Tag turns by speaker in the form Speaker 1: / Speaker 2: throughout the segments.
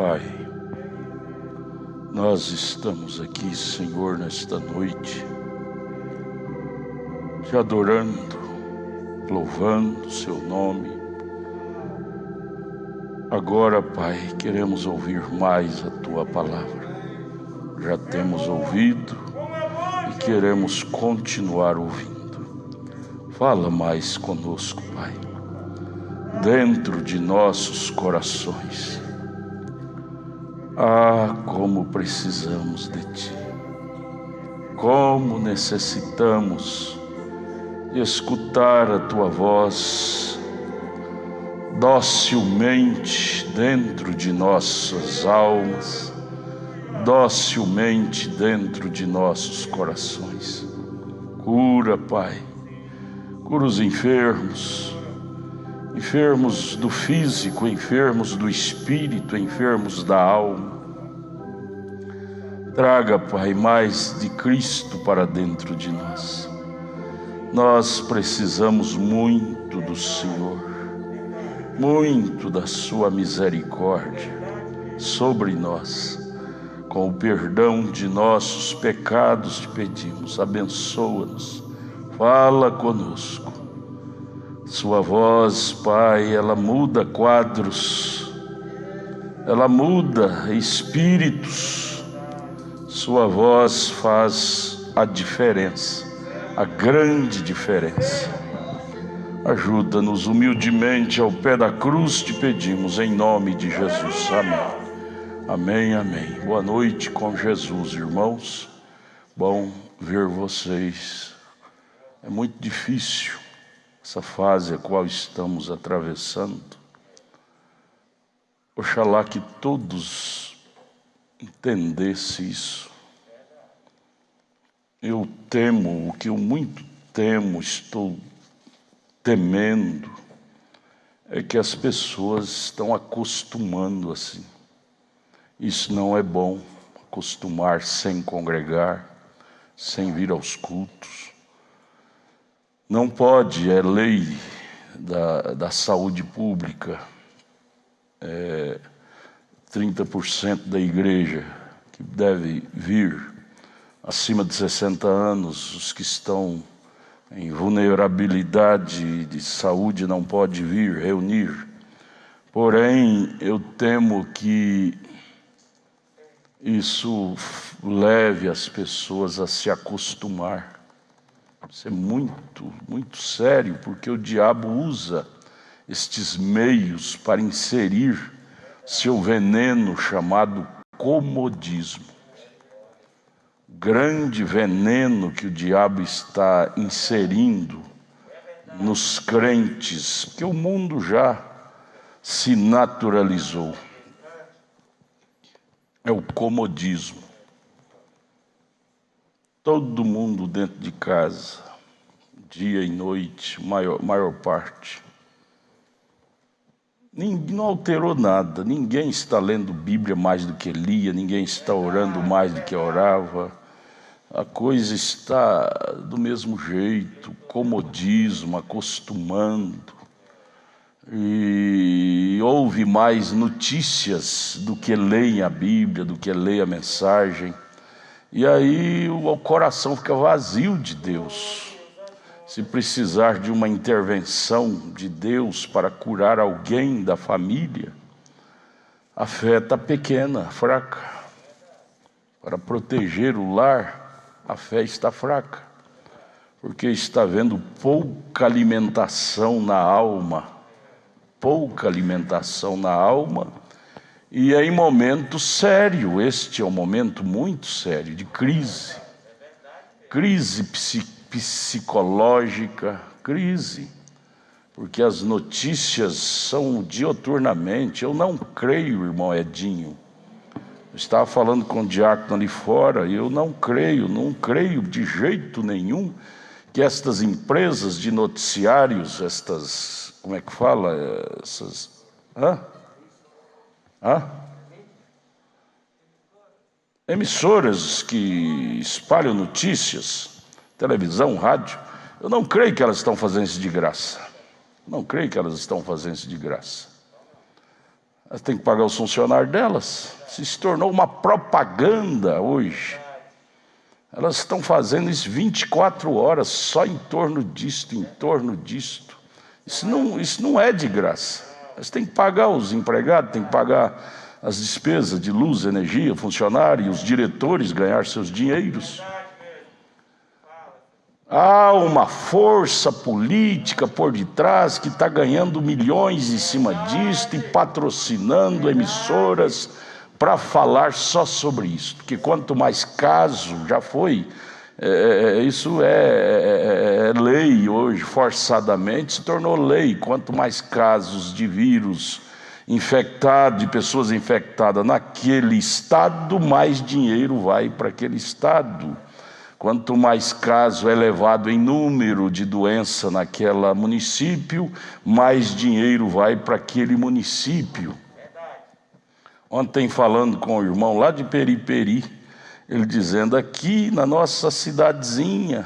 Speaker 1: Pai, nós estamos aqui, Senhor, nesta noite, te adorando, louvando o Seu nome. Agora, Pai, queremos ouvir mais a Tua palavra. Já temos ouvido e queremos continuar ouvindo. Fala mais conosco, Pai, dentro de nossos corações. Ah, como precisamos de Ti, como necessitamos de escutar a Tua voz docilmente dentro de nossas almas, docilmente dentro de nossos corações. Cura, Pai, cura os enfermos, enfermos do físico, enfermos do espírito, enfermos da alma. Traga, Pai, mais de Cristo para dentro de nós. Nós precisamos muito do Senhor, muito da Sua misericórdia sobre nós. Com o perdão de nossos pecados te pedimos, abençoa-nos, fala conosco. Sua voz, Pai, ela muda quadros, ela muda espíritos. Sua voz faz a diferença, a grande diferença. Ajuda-nos humildemente ao pé da cruz, te pedimos em nome de Jesus. Amém. Amém, amém. Boa noite com Jesus, irmãos. Bom ver vocês. É muito difícil essa fase a qual estamos atravessando. Oxalá que todos entendessem isso. Eu temo, o que eu muito temo, estou temendo, é que as pessoas estão acostumando assim. Isso não é bom, acostumar sem congregar, sem vir aos cultos. Não pode, é lei da saúde pública, 30% da igreja que deve vir, acima de 60 anos, os que estão em vulnerabilidade de saúde não pode vir, reunir. Porém, eu temo que isso leve as pessoas a se acostumar. Isso é muito, muito sério, porque o diabo usa estes meios para inserir seu veneno chamado comodismo. Grande veneno que o diabo está inserindo nos crentes, que o mundo já se naturalizou. É o comodismo. Todo mundo dentro de casa, dia e noite, maior parte. Não alterou nada, ninguém está lendo Bíblia mais do que lia, ninguém está orando mais do que orava. A coisa está do mesmo jeito, comodismo, acostumando. E ouve mais notícias do que leem a Bíblia, do que leem a mensagem. E aí o coração fica vazio de Deus. Se precisar de uma intervenção de Deus para curar alguém da família, a fé está pequena, fraca. Para proteger o lar, a fé está fraca. Porque está havendo pouca alimentação na alma. Pouca alimentação na alma. E é em momento sério, este é um momento muito sério, de crise. Crise psicológica, crise. Porque as notícias são dioturnamente. Eu não creio, irmão Edinho. Eu estava falando com o diácono ali fora, e eu não creio de jeito nenhum que estas empresas de noticiários, estas, como é que fala? Essas... emissoras que espalham notícias, televisão, rádio, eu não creio que elas estão fazendo isso de graça. Não creio que elas estão fazendo isso de graça. Elas têm que pagar os funcionários delas. Isso se tornou uma propaganda hoje. Elas estão fazendo isso 24 horas, só em torno disto, em torno disto. Isso não é de graça. Elas têm que pagar os empregados, têm que pagar as despesas de luz, energia, funcionário, e os diretores ganhar seus dinheiros. Há uma força política por detrás que está ganhando milhões em cima disto e patrocinando emissoras para falar só sobre isso. Porque quanto mais caso, já foi, isso é lei hoje, forçadamente se tornou lei. Quanto mais casos de vírus infectado, de pessoas infectadas naquele estado, mais dinheiro vai para aquele estado. Quanto mais caso é levado em número de doença naquele município, mais dinheiro vai para aquele município. Ontem, falando com o irmão lá de Periperi, ele dizendo: aqui na nossa cidadezinha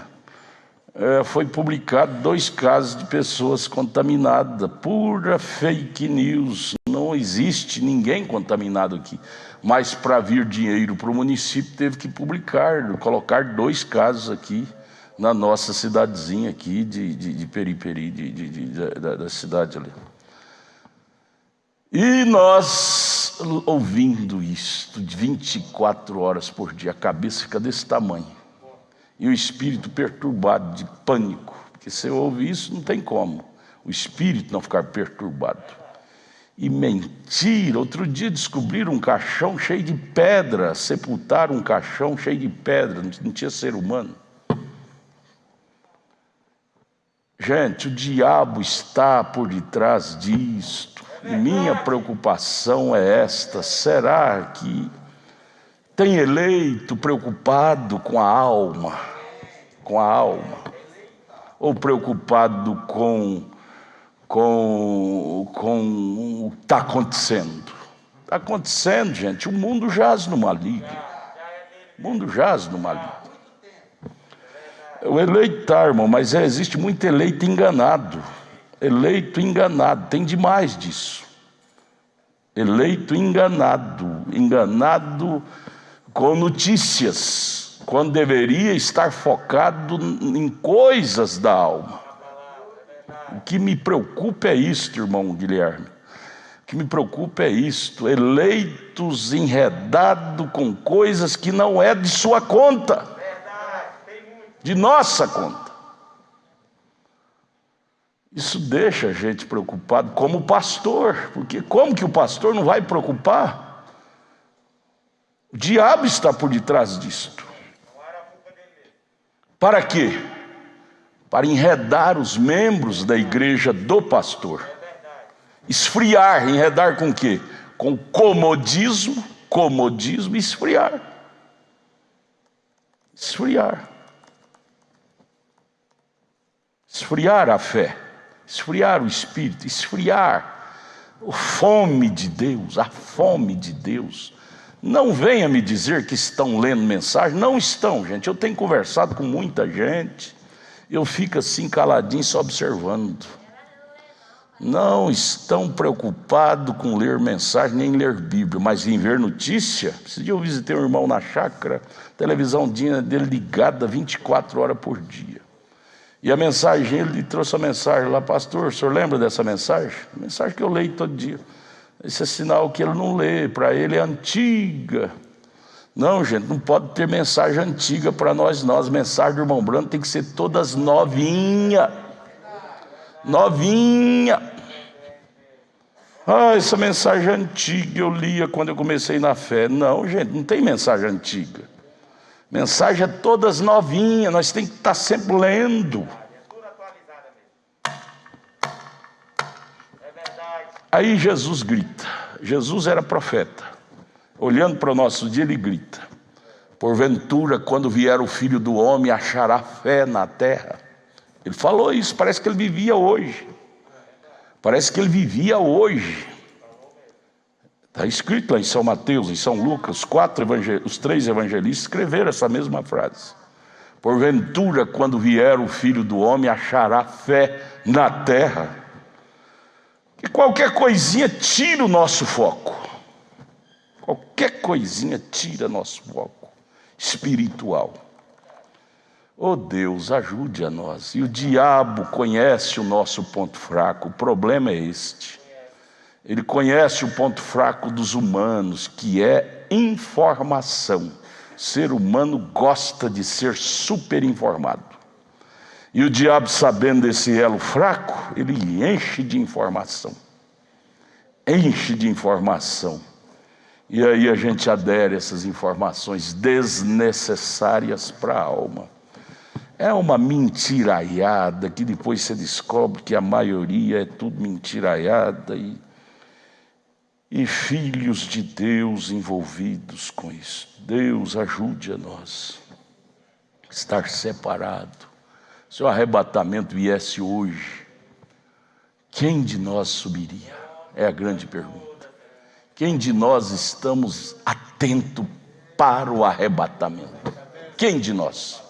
Speaker 1: foi publicado 2 casos de pessoas contaminadas. Pura fake news, não existe ninguém contaminado aqui. Mas para vir dinheiro para o município teve que colocar 2 casos aqui na nossa cidadezinha aqui de Periperi, da cidade ali. E nós ouvindo isso de 24 horas por dia, a cabeça fica desse tamanho. E o espírito perturbado, de pânico. Porque se eu ouvir isso, não tem como o espírito não ficar perturbado. E mentira, outro dia descobriram um caixão cheio de pedra, sepultaram um caixão cheio de pedra, não tinha ser humano. Gente, o diabo está por detrás disto, e minha preocupação é esta: será que tem eleito preocupado com a alma, ou preocupado com o que está acontecendo? Está acontecendo, gente, o mundo jaz no maligno. O mundo jaz no maligno. O eleito está, irmão, mas existe muito eleito enganado. Eleito enganado, tem demais disso. Eleito enganado com notícias, quando deveria estar focado em coisas da alma. O que me preocupa é isto, irmão Guilherme. O que me preocupa é isto: eleitos enredados com coisas que não é de sua conta, de nossa conta. Isso deixa a gente preocupado como pastor, porque como que o pastor não vai preocupar? O diabo está por detrás disto. Para quê? Para enredar os membros da igreja do pastor. Esfriar, enredar com o quê? Com comodismo e esfriar. Esfriar a fé, esfriar o espírito, esfriar a fome de Deus, a fome de Deus. Não venha me dizer que estão lendo mensagem, não estão, gente. Eu tenho conversado com muita gente, eu fico assim caladinho só observando. Não estão preocupados com ler mensagem nem ler Bíblia, mas em ver notícia. Esse dia eu visitei um irmão na chácara, televisão dele ligada 24 horas por dia. E a mensagem, ele trouxe a mensagem lá: pastor, o senhor lembra dessa mensagem? A mensagem que eu leio todo dia. Esse é sinal que ele não lê, para ele é antiga. Não, gente, não pode ter mensagem antiga para nós. Mensagem do irmão Branco tem que ser todas novinha. Essa mensagem antiga eu lia quando eu comecei na fé. Não, gente, não tem mensagem antiga. Mensagem é todas novinhas, nós temos que estar sempre lendo. Aí Jesus grita. Jesus era profeta. Olhando para o nosso dia, ele grita: porventura, quando vier o Filho do Homem, achará fé na terra? Ele falou isso, parece que ele vivia hoje. Está escrito lá em São Mateus, em São Lucas, os 3 evangelistas escreveram essa mesma frase. Porventura, quando vier o Filho do Homem, achará fé na terra? E qualquer coisinha tira o nosso foco. Qualquer coisinha tira nosso foco espiritual. Oh Deus, ajude a nós. E o diabo conhece o nosso ponto fraco. O problema é este. Ele conhece o ponto fraco dos humanos, que é informação. O ser humano gosta de ser super informado. E o diabo, sabendo desse elo fraco, ele enche de informação. Enche de informação. E aí a gente adere a essas informações desnecessárias para a alma. É uma mentiraiada que depois você descobre que a maioria é tudo mentiraiada e filhos de Deus envolvidos com isso. Deus ajude a nós a estar separado. Se o arrebatamento viesse hoje, quem de nós subiria? É a grande pergunta. Quem de nós estamos atentos para o arrebatamento? Quem de nós?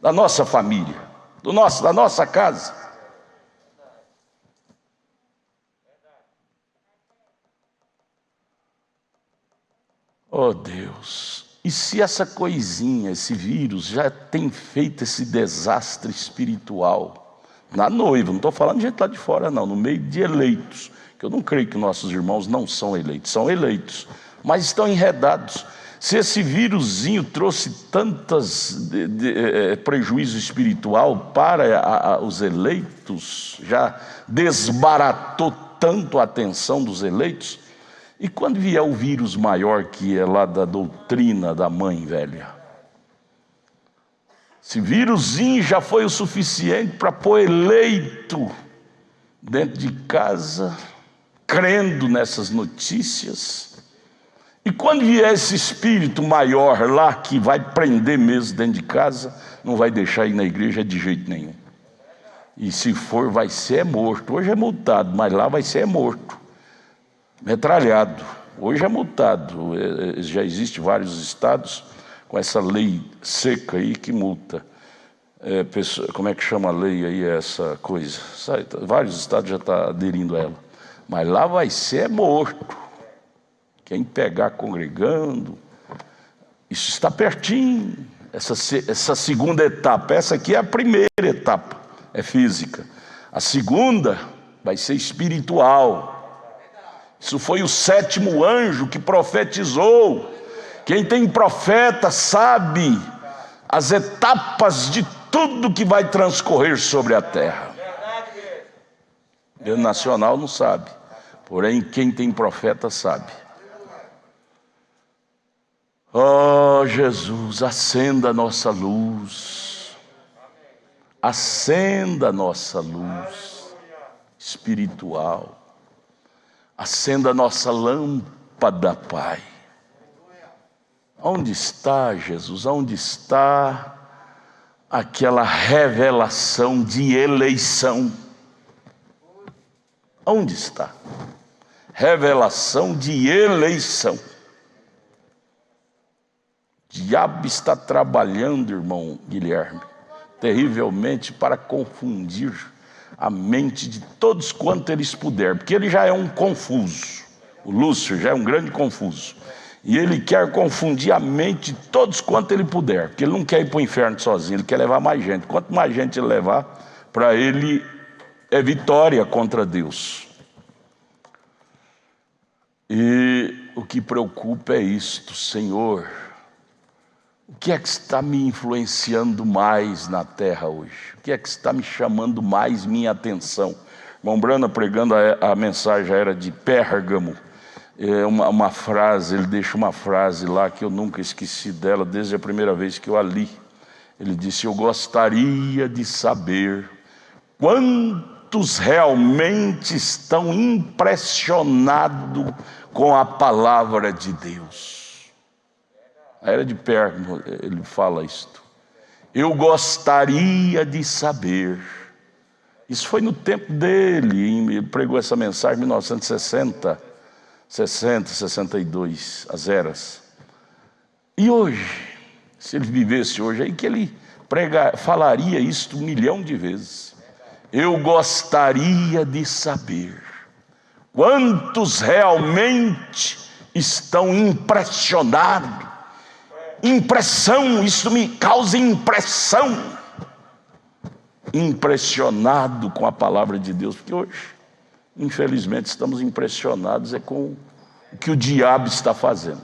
Speaker 1: Da nossa família, da nossa casa. Oh Deus, e se essa coisinha, esse vírus já tem feito esse desastre espiritual na noiva, não estou falando de gente lá de fora não, no meio de eleitos, que eu não creio que nossos irmãos não são eleitos, mas estão enredados. Se esse vírusinho trouxe tantos prejuízo espiritual para os eleitos, já desbaratou tanto a atenção dos eleitos, e quando vier o vírus maior que é lá da doutrina da mãe velha? Esse vírusinho já foi o suficiente para pôr eleito dentro de casa, crendo nessas notícias. E quando vier esse espírito maior lá, que vai prender mesmo dentro de casa, não vai deixar ir na igreja de jeito nenhum. E se for, vai ser morto. Hoje é multado, mas lá vai ser morto. Metralhado. Hoje é multado. Já existe vários estados com essa lei seca aí que multa. Como é que chama a lei aí, essa coisa? Vários estados já estão aderindo a ela. Mas lá vai ser morto. Quem pegar congregando, isso está pertinho. Essa segunda etapa, essa aqui é a primeira etapa, é física. A segunda vai ser espiritual. Isso foi o 7º anjo que profetizou. Quem tem profeta sabe as etapas de tudo que vai transcorrer sobre a terra. O nacional não sabe, porém quem tem profeta sabe. Oh Jesus, acenda a nossa luz, acenda a nossa luz espiritual, acenda a nossa lâmpada, Pai. Onde está, Jesus? Onde está aquela revelação de eleição? Onde está? Revelação de eleição. O diabo está trabalhando, irmão Guilherme, terrivelmente para confundir a mente de todos quanto eles puder, porque ele já é um confuso. O Lúcifer já é um grande confuso. E ele quer confundir a mente de todos quanto ele puder, porque ele não quer ir para o inferno sozinho, ele quer levar mais gente. Quanto mais gente ele levar, para ele é vitória contra Deus. E o que preocupa é isto, Senhor. O que é que está me influenciando mais na terra hoje? O que é que está me chamando mais minha atenção? Irmão Brana, pregando a mensagem era de Pérgamo. Uma frase, ele deixa uma frase lá que eu nunca esqueci dela desde a primeira vez que eu a li. Ele disse: eu gostaria de saber quantos realmente estão impressionados com a palavra de Deus. A era de Pérgamo, ele fala isto. Eu gostaria de saber. Isso foi no tempo dele, ele pregou essa mensagem em 1960, 62, as eras. E hoje, se ele vivesse hoje, aí que ele falaria isto 1 milhão de vezes. Eu gostaria de saber Quantos realmente estão impressionados? Impressão, isso me causa impressão. Impressionado com a palavra de Deus, porque hoje, infelizmente, estamos impressionados com o que o diabo está fazendo.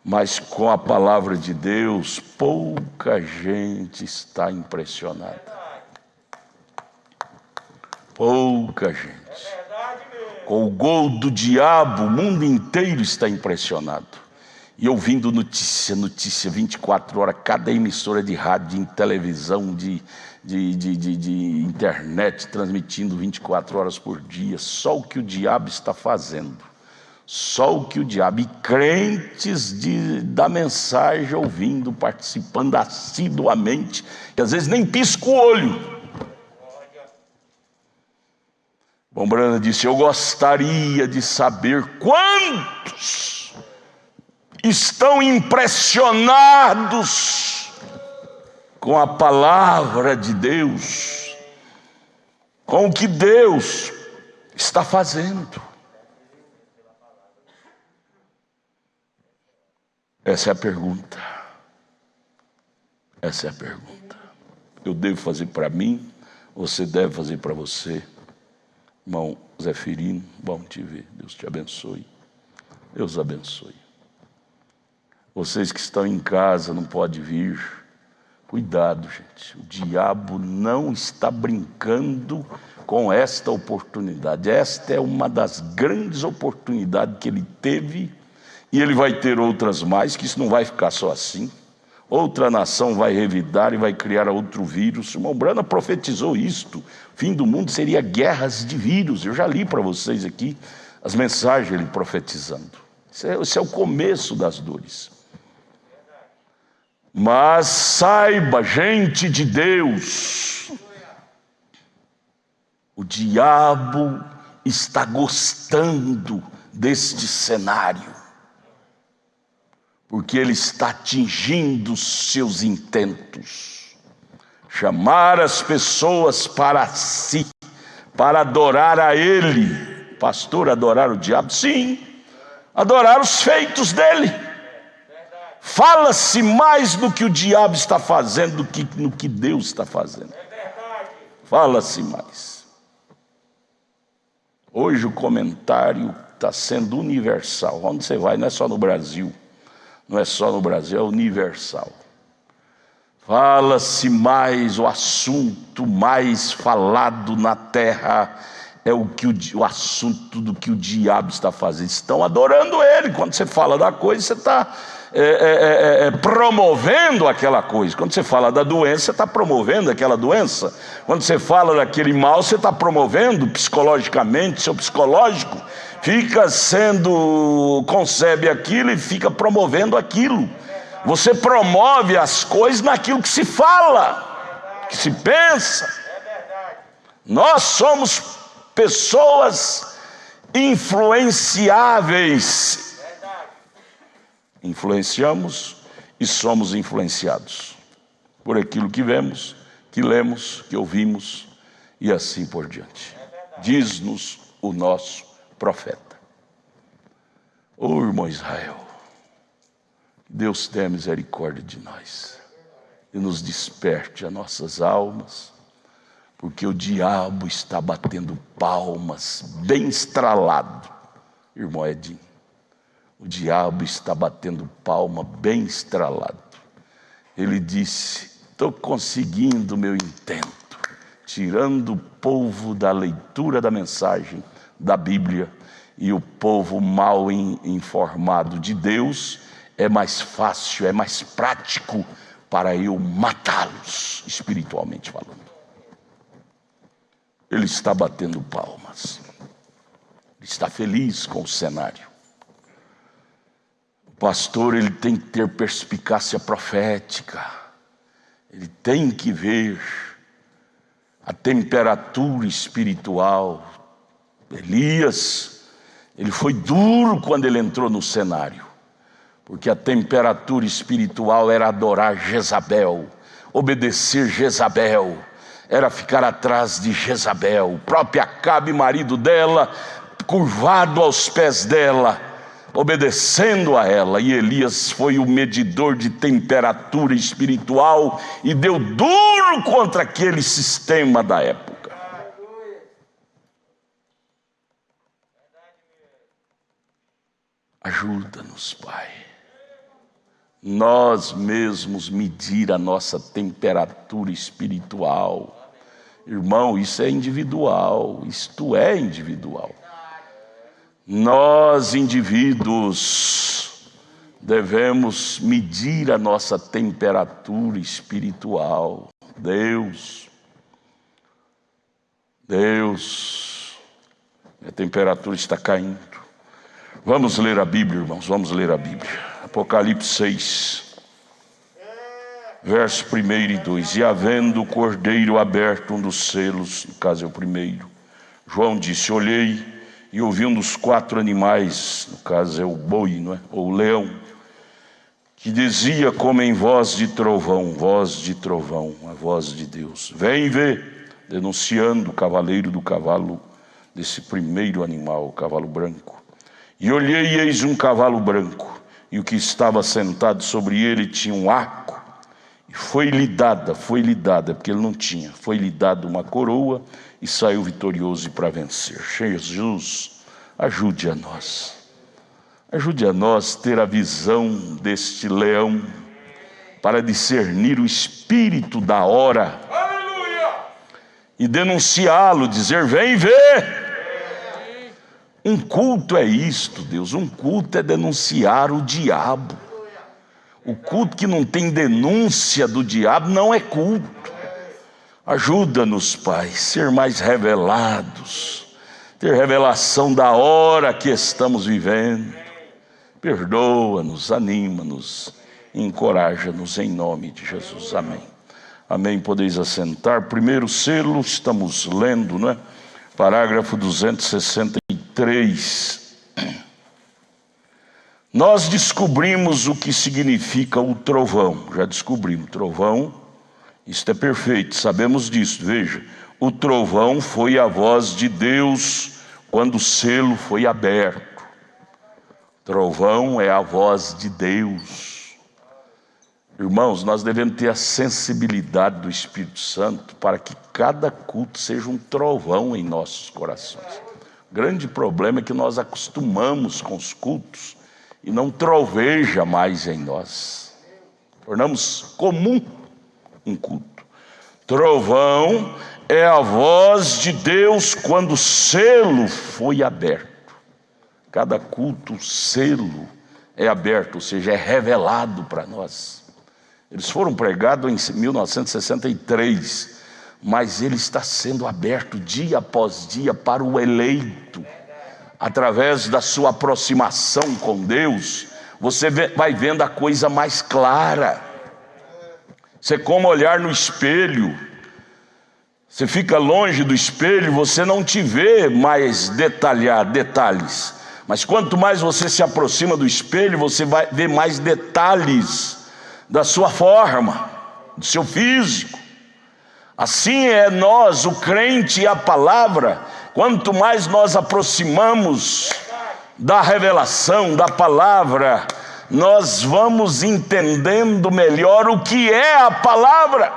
Speaker 1: Mas com a palavra de Deus, pouca gente está impressionada. Pouca gente. Com o gol do diabo, o mundo inteiro está impressionado. E ouvindo notícia 24 horas, cada emissora de rádio, de televisão, de internet, transmitindo 24 horas por dia. Só o que o diabo está fazendo. Só o que o diabo. E crentes da mensagem ouvindo, participando assiduamente, que às vezes nem pisca o olho. Bom, Brana disse: eu gostaria de saber quantos estão impressionados com a palavra de Deus, com o que Deus está fazendo. Essa é a pergunta. Essa é a pergunta. Eu devo fazer para mim, você deve fazer para você. Irmão Zeferino, bom te ver. Deus te abençoe. Deus abençoe. Vocês que estão em casa, não podem vir. Cuidado, gente. O diabo não está brincando com esta oportunidade. Esta é uma das grandes oportunidades que ele teve. E ele vai ter outras mais, que isso não vai ficar só assim. Outra nação vai revidar e vai criar outro vírus. O irmão Brana profetizou isto. O fim do mundo seria guerras de vírus. Eu já li para vocês aqui as mensagens ele profetizando. Esse é o começo das dores. Mas saiba, gente de Deus, o diabo está gostando deste cenário. Porque ele está atingindo seus intentos. Chamar as pessoas para si, para adorar a ele. Pastor, adorar o diabo? Sim, adorar os feitos dele. Fala-se mais no que o diabo está fazendo do que no que Deus está fazendo. Fala-se mais. Hoje o comentário está sendo universal. Onde você vai, não é só no Brasil. Não é só no Brasil, é universal. Fala-se mais, o assunto mais falado na terra é o assunto do que o diabo está fazendo. Estão adorando ele. Quando você fala da coisa, você está promovendo aquela coisa. Quando você fala da doença, você está promovendo aquela doença. Quando você fala daquele mal, você está promovendo psicologicamente, seu psicológico concebe aquilo e fica promovendo aquilo. Você promove as coisas naquilo que se fala, que se pensa. Nós somos pessoas influenciáveis. Influenciamos e somos influenciados por aquilo que vemos, que lemos, que ouvimos e assim por diante. Diz-nos o nosso profeta. Ô irmão Israel, Deus tenha misericórdia de nós e nos desperte as nossas almas, porque o diabo está batendo palmas, bem estralado. Irmão Edinho, o diabo está batendo palma bem estralado. Ele disse: estou conseguindo o meu intento, tirando o povo da leitura da mensagem da Bíblia, e o povo mal informado de Deus, é mais fácil, é mais prático para eu matá-los, espiritualmente falando. Ele está batendo palmas, ele está feliz com o cenário. O pastor, ele tem que ter perspicácia profética, ele tem que ver a temperatura espiritual. Elias, ele foi duro quando ele entrou no cenário, porque a temperatura espiritual era adorar Jezabel, obedecer Jezabel, era ficar atrás de Jezabel, o próprio Acabe, marido dela, curvado aos pés dela, obedecendo a ela. E Elias foi o medidor de temperatura espiritual e deu duro contra aquele sistema da época. Ajuda-nos, Pai. Nós mesmos medir a nossa temperatura espiritual. Irmão, isso é individual, isto é individual. Nós, indivíduos, devemos medir a nossa temperatura espiritual. Deus, a temperatura está caindo. Vamos ler a Bíblia, irmãos, vamos ler a Bíblia. Apocalipse 6, verso 1 e 2. E havendo o cordeiro aberto, um dos selos, no caso é o primeiro, João disse: olhei e ouvi um dos 4 animais, no caso é o boi, não é? Ou o leão, que dizia como em voz de trovão, a voz de Deus: vem ver, denunciando o cavaleiro do cavalo, desse primeiro animal, o cavalo branco. E olhei e eis um cavalo branco, e o que estava sentado sobre ele tinha um arco, e foi-lhe dada, porque ele não tinha, foi-lhe dada uma coroa, e saiu vitorioso para vencer. Jesus, ajude a nós ter a visão deste leão, para discernir o espírito da hora, e denunciá-lo, dizer: vem ver. Um culto é isto, Deus, um culto é denunciar o diabo. O culto que não tem denúncia do diabo não é culto. Ajuda-nos, Pai, ser mais revelados, ter revelação da hora que estamos vivendo. Perdoa-nos, anima-nos, encoraja-nos em nome de Jesus. Amém. Amém. Podeis assentar. Primeiro selo, estamos lendo, não é? Parágrafo 263. Nós descobrimos o que significa o trovão. Já descobrimos. Trovão, isto é perfeito, sabemos disso. Veja, o trovão foi a voz de Deus quando o selo foi aberto. Trovão é a voz de Deus. Irmãos, nós devemos ter a sensibilidade do Espírito Santo para que cada culto seja um trovão em nossos corações. O grande problema é que nós acostumamos com os cultos e não troveja mais em nós. Tornamos comum um culto. Trovão é a voz de Deus quando o selo foi aberto. Cada culto, o selo é aberto, ou seja, é revelado para nós. Eles foram pregados em 1963, mas ele está sendo aberto dia após dia para o eleito. Através da sua aproximação com Deus, você vai vendo a coisa mais clara. Você é como olhar no espelho. Você fica longe do espelho, você não te vê mais detalhes. Mas quanto mais você se aproxima do espelho, você vai ver mais detalhes da sua forma, do seu físico. Assim é nós, o crente e a palavra. Quanto mais nós aproximamos da revelação, da palavra, nós vamos entendendo melhor o que é a palavra.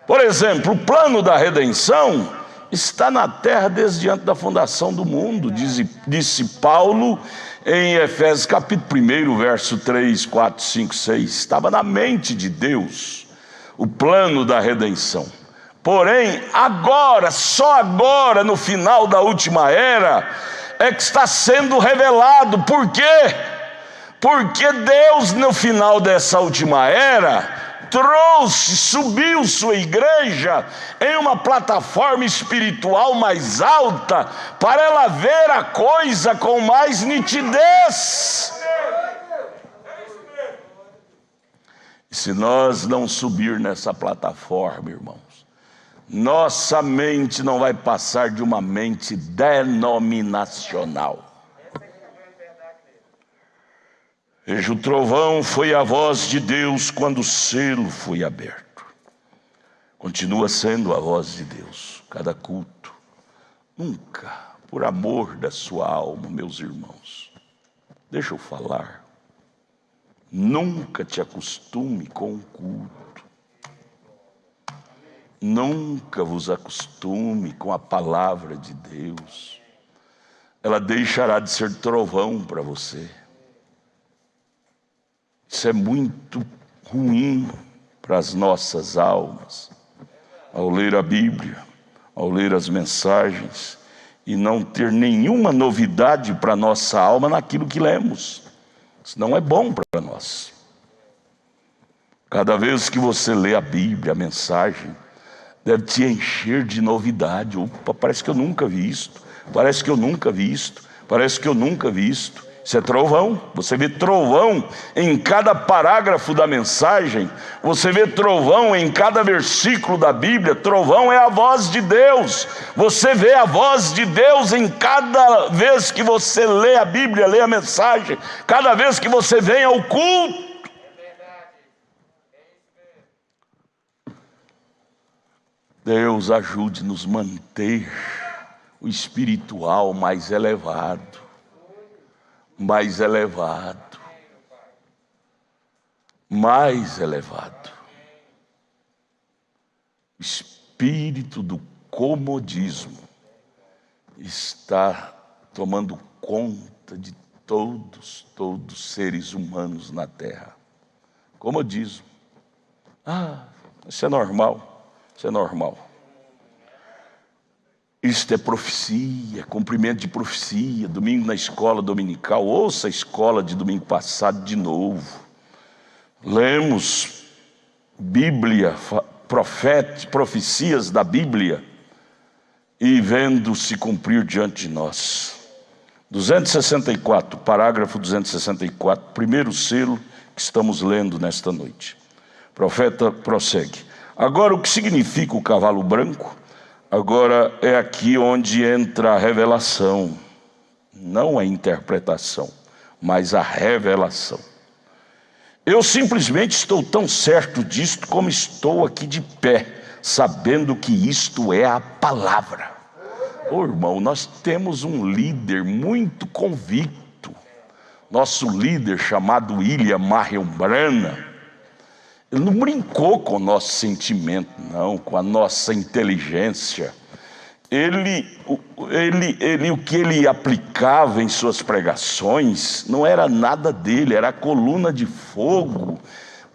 Speaker 1: Por exemplo, o plano da redenção está na terra desde antes da fundação do mundo, disse Paulo em Efésios capítulo 1, verso 3, 4, 5, 6. Estava na mente de Deus o plano da redenção. Porém, agora, só agora, no final da última era, é que está sendo revelado. Por quê? Porque Deus, no final dessa última era, subiu sua igreja em uma plataforma espiritual mais alta, para ela ver a coisa com mais nitidez. E se nós não subir nessa plataforma, irmãos, nossa mente não vai passar de uma mente denominacional. Veja, o trovão foi a voz de Deus quando o selo foi aberto. Continua sendo a voz de Deus, cada culto. Nunca, por amor da sua alma, meus irmãos, deixa eu falar, nunca te acostume com o culto. Nunca vos acostume com a palavra de Deus. Ela deixará de ser trovão para você. Isso é muito ruim para as nossas almas. Ao ler a Bíblia, ao ler as mensagens, e não ter nenhuma novidade para a nossa alma naquilo que lemos. Isso não é bom para nós. Cada vez que você lê a Bíblia, a mensagem, deve te encher de novidade. Opa, parece que eu nunca vi isto. Parece que eu nunca vi isto. Parece que eu nunca vi isto. Isso é trovão. Você vê trovão em cada parágrafo da mensagem. Você vê trovão em cada versículo da Bíblia. Trovão é a voz de Deus. Você vê a voz de Deus em cada vez que você lê a Bíblia, lê a mensagem. Cada vez que você vem ao culto. Deus ajude-nos a manter o espiritual mais elevado. Mais elevado. Mais elevado. O espírito do comodismo está tomando conta de todos os seres humanos na terra. Comodismo. Isso é normal. Isso é normal. Isto é profecia, cumprimento de profecia. Domingo na escola dominical. Ouça a escola de domingo passado de novo. Lemos Bíblia, profecias da Bíblia, e vendo se cumprir diante de nós. 264, parágrafo 264, primeiro selo que estamos lendo nesta noite. O profeta prossegue. Agora, o que significa o cavalo branco? Agora é aqui onde entra a revelação, não a interpretação, mas a revelação. Eu simplesmente estou tão certo disto como estou aqui de pé, sabendo que isto é a palavra. Irmão, nós temos um líder muito convicto, nosso líder chamado William Marion Branham. Ele não brincou com o nosso sentimento, não, com a nossa inteligência. O que ele aplicava em suas pregações não era nada dele, era a coluna de fogo,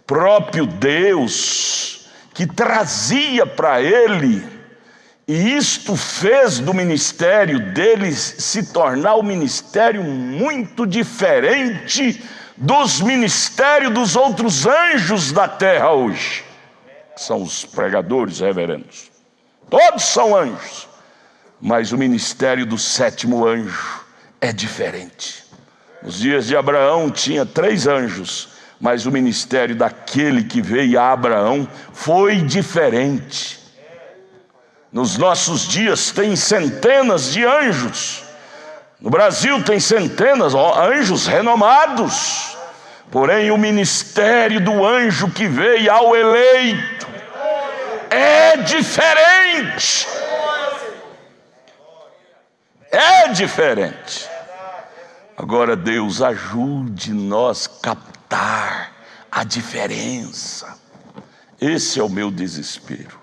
Speaker 1: próprio Deus, que trazia para ele. E isto fez do ministério dele se tornar um ministério muito diferente dos ministérios dos outros anjos da terra hoje, que são os pregadores reverendos. Todos são anjos, mas o ministério do sétimo anjo é diferente. Nos dias de Abraão tinha 3 anjos, mas o ministério daquele que veio a Abraão foi diferente. Nos nossos dias tem centenas de anjos. No Brasil tem centenas, anjos renomados. Porém, o ministério do anjo que veio ao eleito é diferente. É diferente. Agora, Deus ajude nós a captar a diferença. Esse é o meu desespero.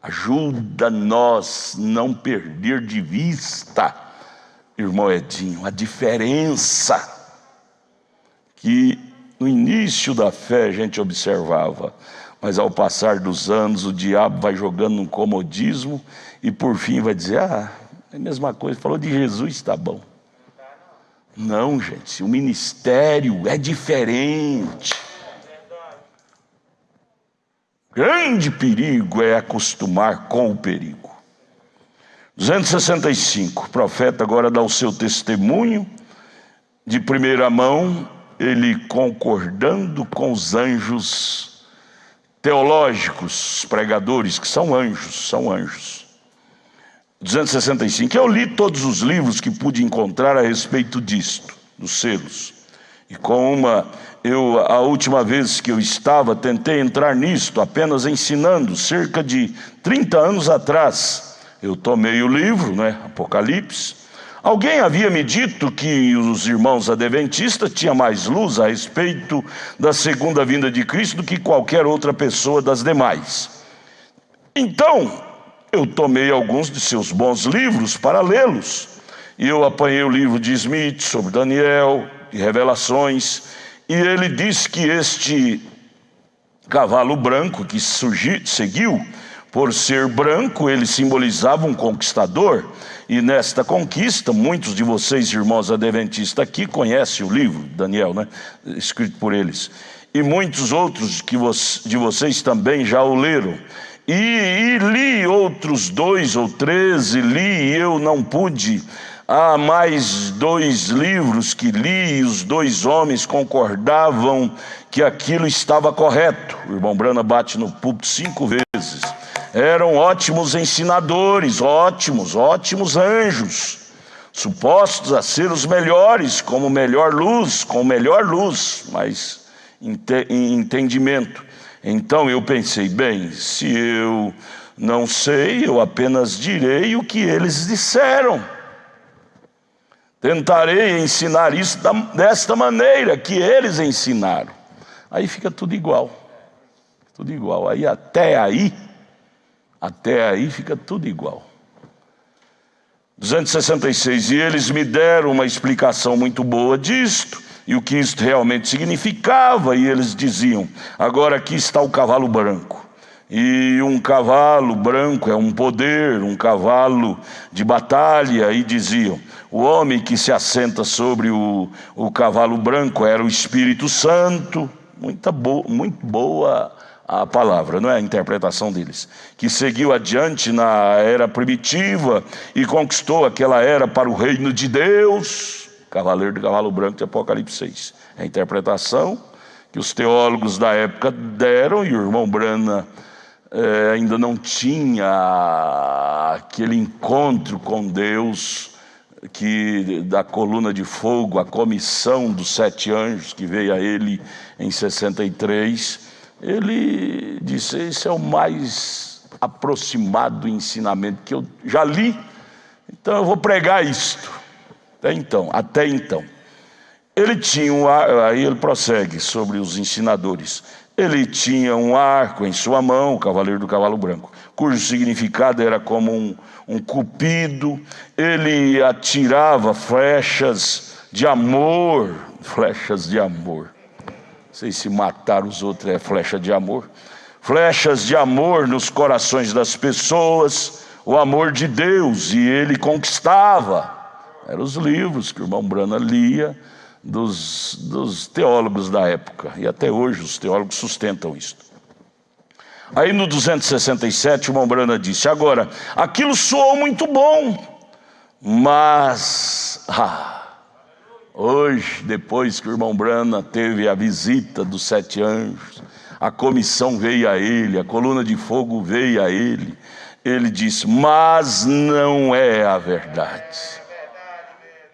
Speaker 1: Ajuda nós não perder de vista, irmão Edinho, a diferença que no início da fé a gente observava, mas ao passar dos anos o diabo vai jogando um comodismo e por fim vai dizer, é a mesma coisa, falou de Jesus, está bom. Não, gente, o ministério é diferente. Grande perigo é acostumar com o perigo. 265, o profeta agora dá o seu testemunho de primeira mão, ele concordando com os anjos teológicos, pregadores, que são anjos. 265, eu li todos os livros que pude encontrar a respeito disto, dos selos. E a última vez que eu estava, tentei entrar nisto, apenas ensinando, cerca de 30 anos atrás. Eu tomei o livro, Apocalipse. Alguém havia me dito que os irmãos adventistas tinham mais luz a respeito da segunda vinda de Cristo do que qualquer outra pessoa das demais. Então, eu tomei alguns de seus bons livros para lê-los. E eu apanhei o livro de Smith sobre Daniel, de Revelações, e ele diz que este cavalo branco que seguiu, por ser branco, ele simbolizava um conquistador. E nesta conquista, muitos de vocês, irmãos adventistas aqui, conhecem o livro, Daniel, escrito por eles. E muitos outros de vocês também já o leram. E li outros 2 ou 3, e eu não pude. Há mais 2 livros que li, e os 2 homens concordavam que aquilo estava correto. O irmão Branham bate no púlpito 5 vezes. Eram ótimos ensinadores, ótimos anjos, supostos a ser os melhores, com melhor luz, mas em entendimento. Então eu pensei, bem, se eu não sei, eu apenas direi o que eles disseram. Tentarei ensinar isso desta maneira que eles ensinaram. Aí fica tudo igual. Aí até aí fica tudo igual. 266, e eles me deram uma explicação muito boa disto, e o que isto realmente significava, e eles diziam, agora aqui está o cavalo branco. E um cavalo branco é um poder, um cavalo de batalha, e diziam, o homem que se assenta sobre o cavalo branco era o Espírito Santo. Muito boa a palavra, a interpretação deles, que seguiu adiante na era primitiva e conquistou aquela era para o reino de Deus. Cavaleiro de cavalo branco de Apocalipse 6. É a interpretação que os teólogos da época deram, e o irmão Branham ainda não tinha aquele encontro com Deus, que da coluna de fogo, a comissão dos 7 anjos que veio a ele em 63, ele disse, esse é o mais aproximado ensinamento que eu já li, então eu vou pregar isto. Até então. Ele tinha aí ele prossegue sobre os ensinadores. Ele tinha um arco em sua mão, o cavaleiro do cavalo branco, cujo significado era como um cupido. Ele atirava flechas de amor. Não sei se matar os outros é flecha de amor. Flechas de amor nos corações das pessoas, o amor de Deus, e ele conquistava. Eram os livros que o irmão Branham lia dos teólogos da época, e até hoje os teólogos sustentam isso. Aí no 267 o irmão Branham disse, agora, aquilo soou muito bom, mas hoje, depois que o irmão Branham teve a visita dos 7 anjos, a comissão veio a ele, a coluna de fogo veio a ele, ele disse, mas não é a verdade.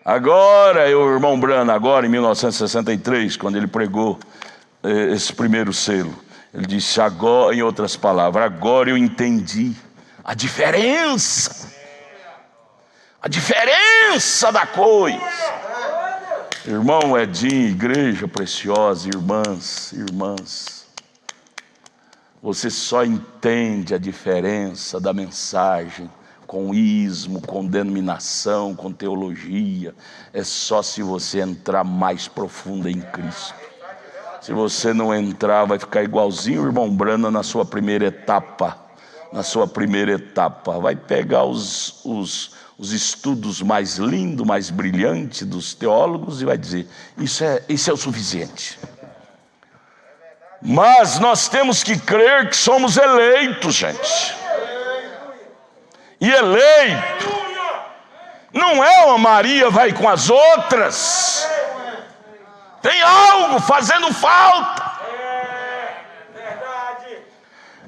Speaker 1: Agora, o irmão Branham, agora em 1963, quando ele pregou esse primeiro selo, ele disse, agora, em outras palavras, agora eu entendi a diferença da coisa. Irmão Edinho, igreja preciosa, irmãs, você só entende a diferença da mensagem com ismo, com denominação, com teologia, é só se você entrar mais profundo em Cristo. Se você não entrar, vai ficar igualzinho o irmão Branham na sua primeira etapa. Vai pegar os estudos mais lindos, mais brilhantes dos teólogos e vai dizer, isso é o suficiente. Mas nós temos que crer que somos eleitos, gente. E eleito não é uma Maria vai com as outras. Tem algo fazendo falta.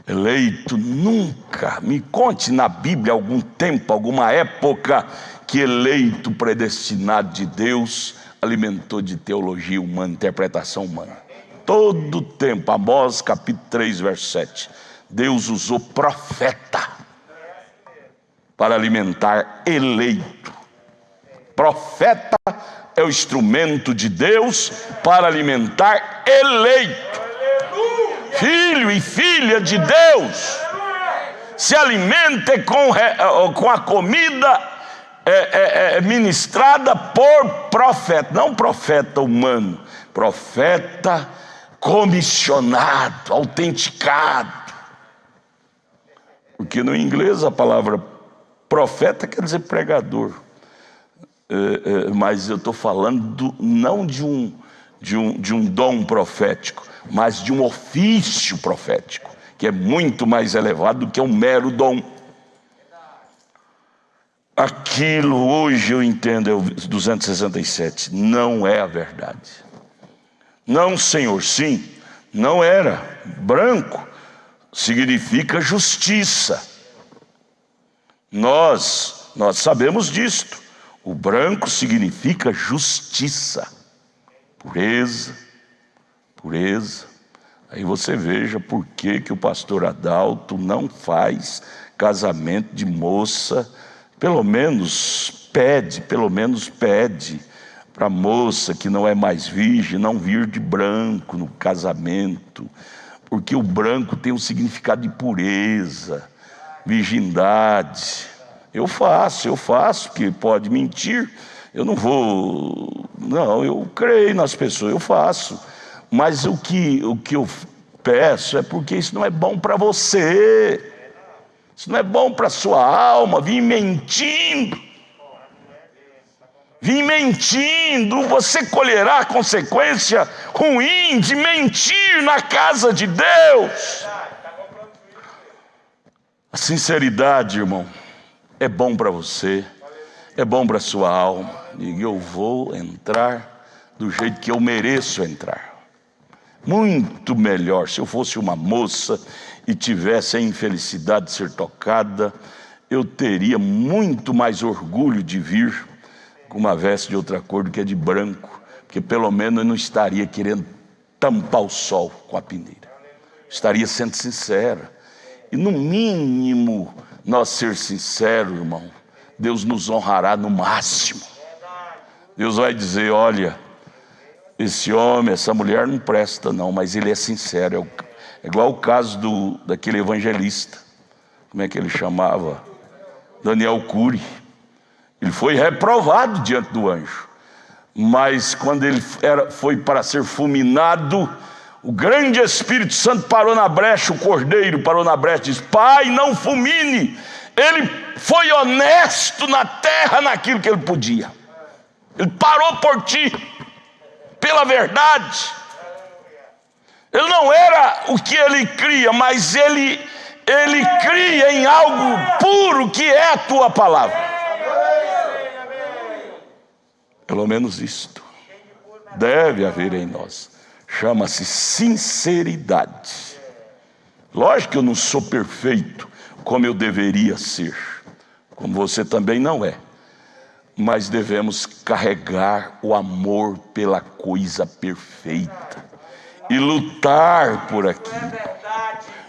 Speaker 1: Eleito nunca. Me conte na Bíblia algum tempo, alguma época que eleito predestinado de Deus alimentou de teologia humana, interpretação humana. Todo tempo, Amós capítulo 3, verso 7. Deus usou profeta para alimentar eleito. Profeta é o instrumento de Deus para alimentar eleito. Filho e filha de Deus se alimente com a comida ministrada por profeta, não profeta humano, profeta comissionado, autenticado. Porque no inglês a palavra profeta quer dizer pregador, mas eu estou falando não de um dom profético, mas de um ofício profético, que é muito mais elevado do que um mero dom. Aquilo hoje eu entendo, é o 267, não é a verdade. Não, Senhor, sim, não era. Branco significa justiça. Nós sabemos disto. O branco significa justiça, pureza. Aí você veja por que o pastor Adalto não faz casamento de moça. Pelo menos pede para a moça que não é mais virgem não vir de branco no casamento, porque o branco tem um significado de pureza, virgindade. Eu faço, que pode mentir, eu não vou, não, eu creio nas pessoas, eu faço, mas o que eu peço é porque isso não é bom para você. Isso não é bom para a sua alma, vir mentindo, você colherá a consequência ruim de mentir na casa de Deus. A sinceridade, irmão, é bom para você, é bom para a sua alma, e eu vou entrar do jeito que eu mereço entrar. Muito melhor se eu fosse uma moça e tivesse a infelicidade de ser tocada, eu teria muito mais orgulho de vir com uma veste de outra cor do que de branco, porque pelo menos eu não estaria querendo tampar o sol com a peneira, estaria sendo sincera. E no mínimo nós ser sinceros, irmão, Deus nos honrará no máximo. Deus vai dizer, olha, esse homem, essa mulher não presta não, mas ele é sincero. É igual o caso daquele evangelista, como é que ele chamava? Daniel Cury. Ele foi reprovado diante do anjo, mas quando ele foi para ser fulminado, o grande Espírito Santo parou na brecha, o cordeiro parou na brecha e disse, Pai, não fulmine. Ele foi honesto na terra naquilo que ele podia. Ele parou por ti, pela verdade. Ele não era o que ele cria, mas ele cria em algo puro que é a tua palavra. Pelo menos isto deve haver em nós. Chama-se sinceridade. Lógico que eu não sou perfeito como eu deveria ser, como você também não é, mas devemos carregar o amor pela coisa perfeita e lutar por aquilo,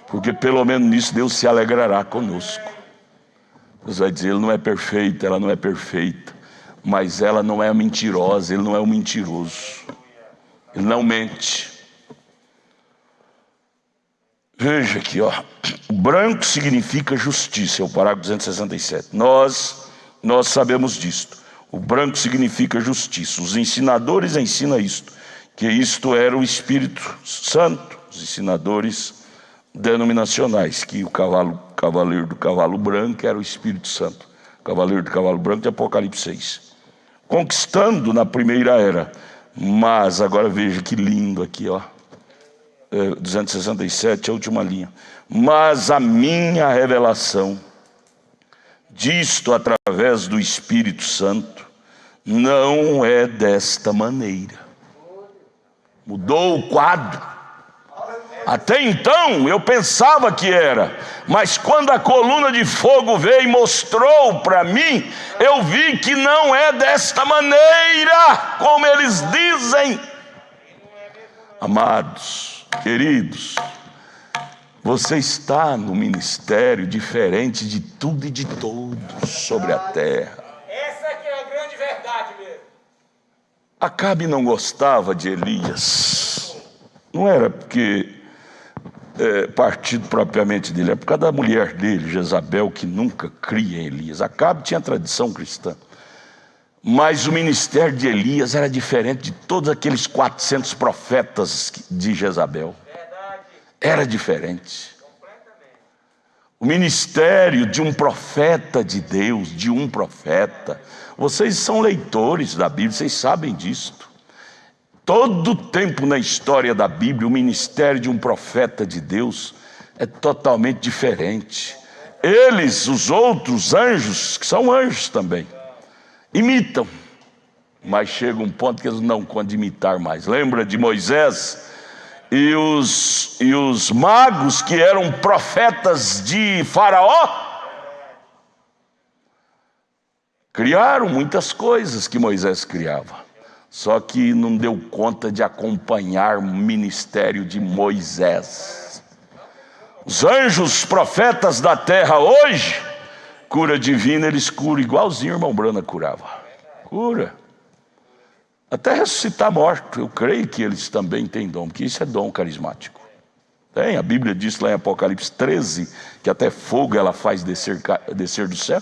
Speaker 1: porque pelo menos nisso Deus se alegrará conosco. Deus vai dizer, ele não é perfeito, ela não é perfeita, mas ela não é mentirosa, ele não é um mentiroso, ele não mente. Veja aqui, ó, o branco significa justiça, é o parágrafo 267. Nós sabemos disto. O branco significa justiça. Os ensinadores ensinam isto, que isto era o Espírito Santo. Os ensinadores denominacionais, que o cavaleiro do cavalo branco era o Espírito Santo. O cavaleiro do cavalo branco de Apocalipse 6. Conquistando na primeira era. Mas agora veja que lindo aqui, ó. 267, a última linha. Mas a minha revelação disto através do Espírito Santo não é desta maneira. Mudou o quadro. Até então eu pensava que era, mas quando a coluna de fogo veio e mostrou para mim, eu vi que não é desta maneira como eles dizem. Amados, queridos, você está no ministério diferente de tudo e de todos sobre a terra.
Speaker 2: Essa aqui é a grande verdade mesmo.
Speaker 1: Acabe não gostava de Elias. Não era porque partido propriamente dele, é por causa da mulher dele, Jezabel, que nunca cria em Elias. Acabe tinha tradição cristã. Mas o ministério de Elias era diferente de todos aqueles 400 profetas de Jezabel. Era diferente. O ministério de um profeta de Deus, de um profeta. Vocês são leitores da Bíblia, vocês sabem disso. Todo tempo na história da Bíblia, o ministério de um profeta de Deus é totalmente diferente. Eles, os outros anjos, que são anjos também, imitam, mas chega um ponto que eles não podem imitar mais. Lembra de Moisés e os magos que eram profetas de Faraó? Criaram muitas coisas que Moisés criava, só que não deu conta de acompanhar o ministério de Moisés. Os anjos profetas da terra hoje, cura divina, eles curam igualzinho o irmão Brana curava. Cura. Até ressuscitar morto, eu creio que eles também têm dom, porque isso é dom carismático. Tem, a Bíblia diz lá em Apocalipse 13, que até fogo ela faz descer do céu.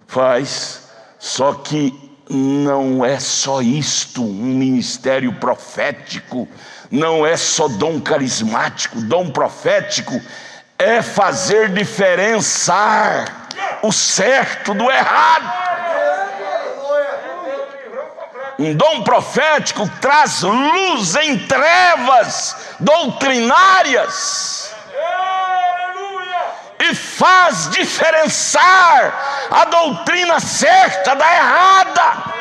Speaker 1: Faz, só que não é só isto, um ministério profético, não é só dom carismático, dom profético é fazer diferenciar o certo do errado. Um dom profético traz luz em trevas doutrinárias e faz diferenciar a doutrina certa da errada.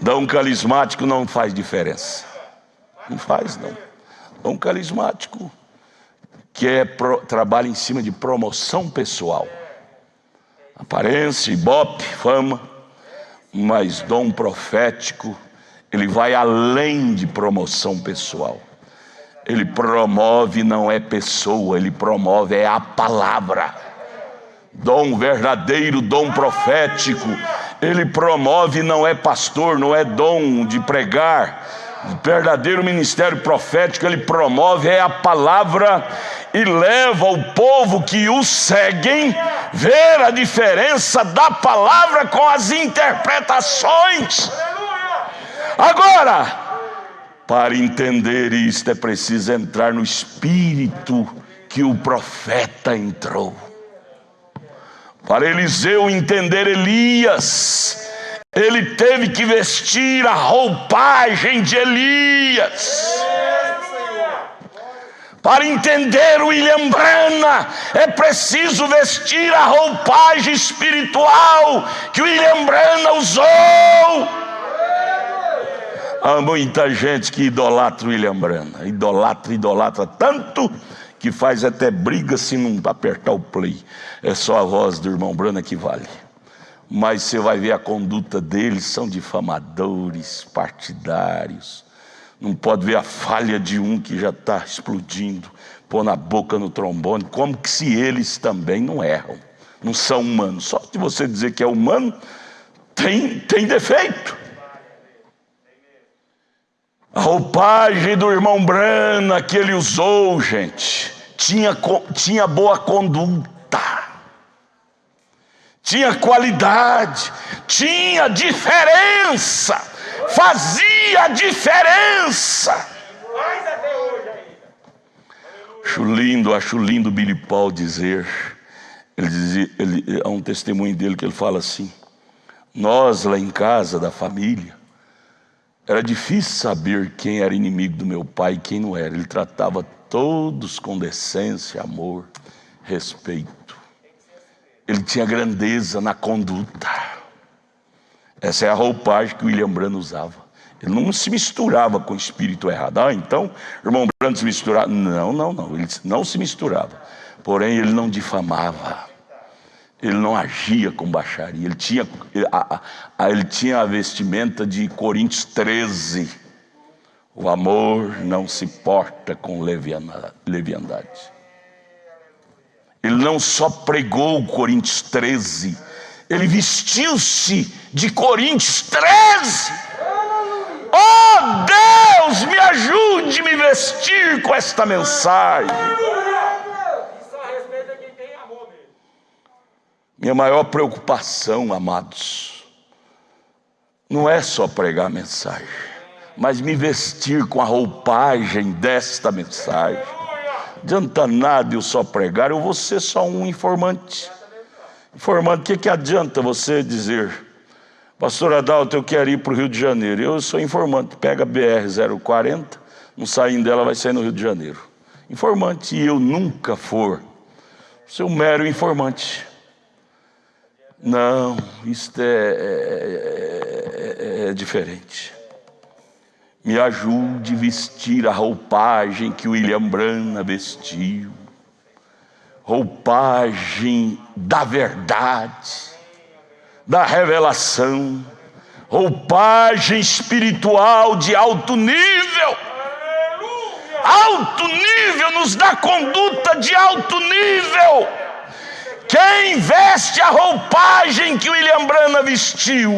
Speaker 1: Dom carismático não faz diferença. Não faz, não. Dom carismático que trabalha em cima de promoção pessoal, aparência, ibope, fama. Mas dom profético, ele vai além de promoção pessoal. Ele promove, não é pessoa, ele promove é a palavra. Dom verdadeiro, dom profético, ele promove, não é pastor, não é dom de pregar. O verdadeiro ministério profético, ele promove é a palavra e leva o povo que o seguem ver a diferença da palavra com as interpretações. Agora, para entender isto é preciso entrar no espírito que o profeta entrou. Para Eliseu entender Elias, ele teve que vestir a roupagem de Elias. Para entender William Branham, é preciso vestir a roupagem espiritual que William Branham usou. Há muita gente que idolatra William Branham, idolatra tanto que faz até briga se não apertar o play. É só a voz do irmão Branham que vale. Mas você vai ver a conduta deles, são difamadores, partidários. Não pode ver a falha de um que já está explodindo, pôr na boca no trombone, como que se eles também não erram, não são humanos. Só de você dizer que é humano, tem defeito. A roupagem do irmão Branham que ele usou, gente, tinha boa conduta, tinha qualidade, tinha diferença, fazia diferença. Acho lindo Billy Paul dizer, há um testemunho dele que ele fala assim: nós lá em casa da família, era difícil saber quem era inimigo do meu pai e quem não era. Ele tratava todos com decência, amor, respeito. Ele tinha grandeza na conduta. Essa é a roupagem que o William Branham usava. Ele não se misturava com o espírito errado. Então, o irmão Branham se misturava. Não. Ele não se misturava. Porém, ele não difamava. Ele não agia com baixaria. Ele tinha a vestimenta de Coríntios 13. O amor não se porta com leviandade. Ele não só pregou Coríntios 13. Ele vestiu-se de Coríntios 13. Oh Deus, me ajude a me vestir com esta mensagem.
Speaker 2: Isso a respeito de quem tem amor mesmo.
Speaker 1: Minha maior preocupação, amados, não é só pregar a mensagem, mas me vestir com a roupagem desta mensagem. Não adianta nada eu só pregar, eu vou ser só um informante. Informante, o que adianta você dizer: pastor Adalto, eu quero ir para o Rio de Janeiro? Eu sou informante, pega a BR-040, não saindo dela vai sair no Rio de Janeiro. Informante, e eu nunca for ser um mero informante. Não, isto é diferente. Me ajude a vestir a roupagem que William Branham vestiu. Roupagem da verdade, da revelação, roupagem espiritual de alto nível. Alto nível nos dá conduta de alto nível. Quem veste a roupagem que William Branham vestiu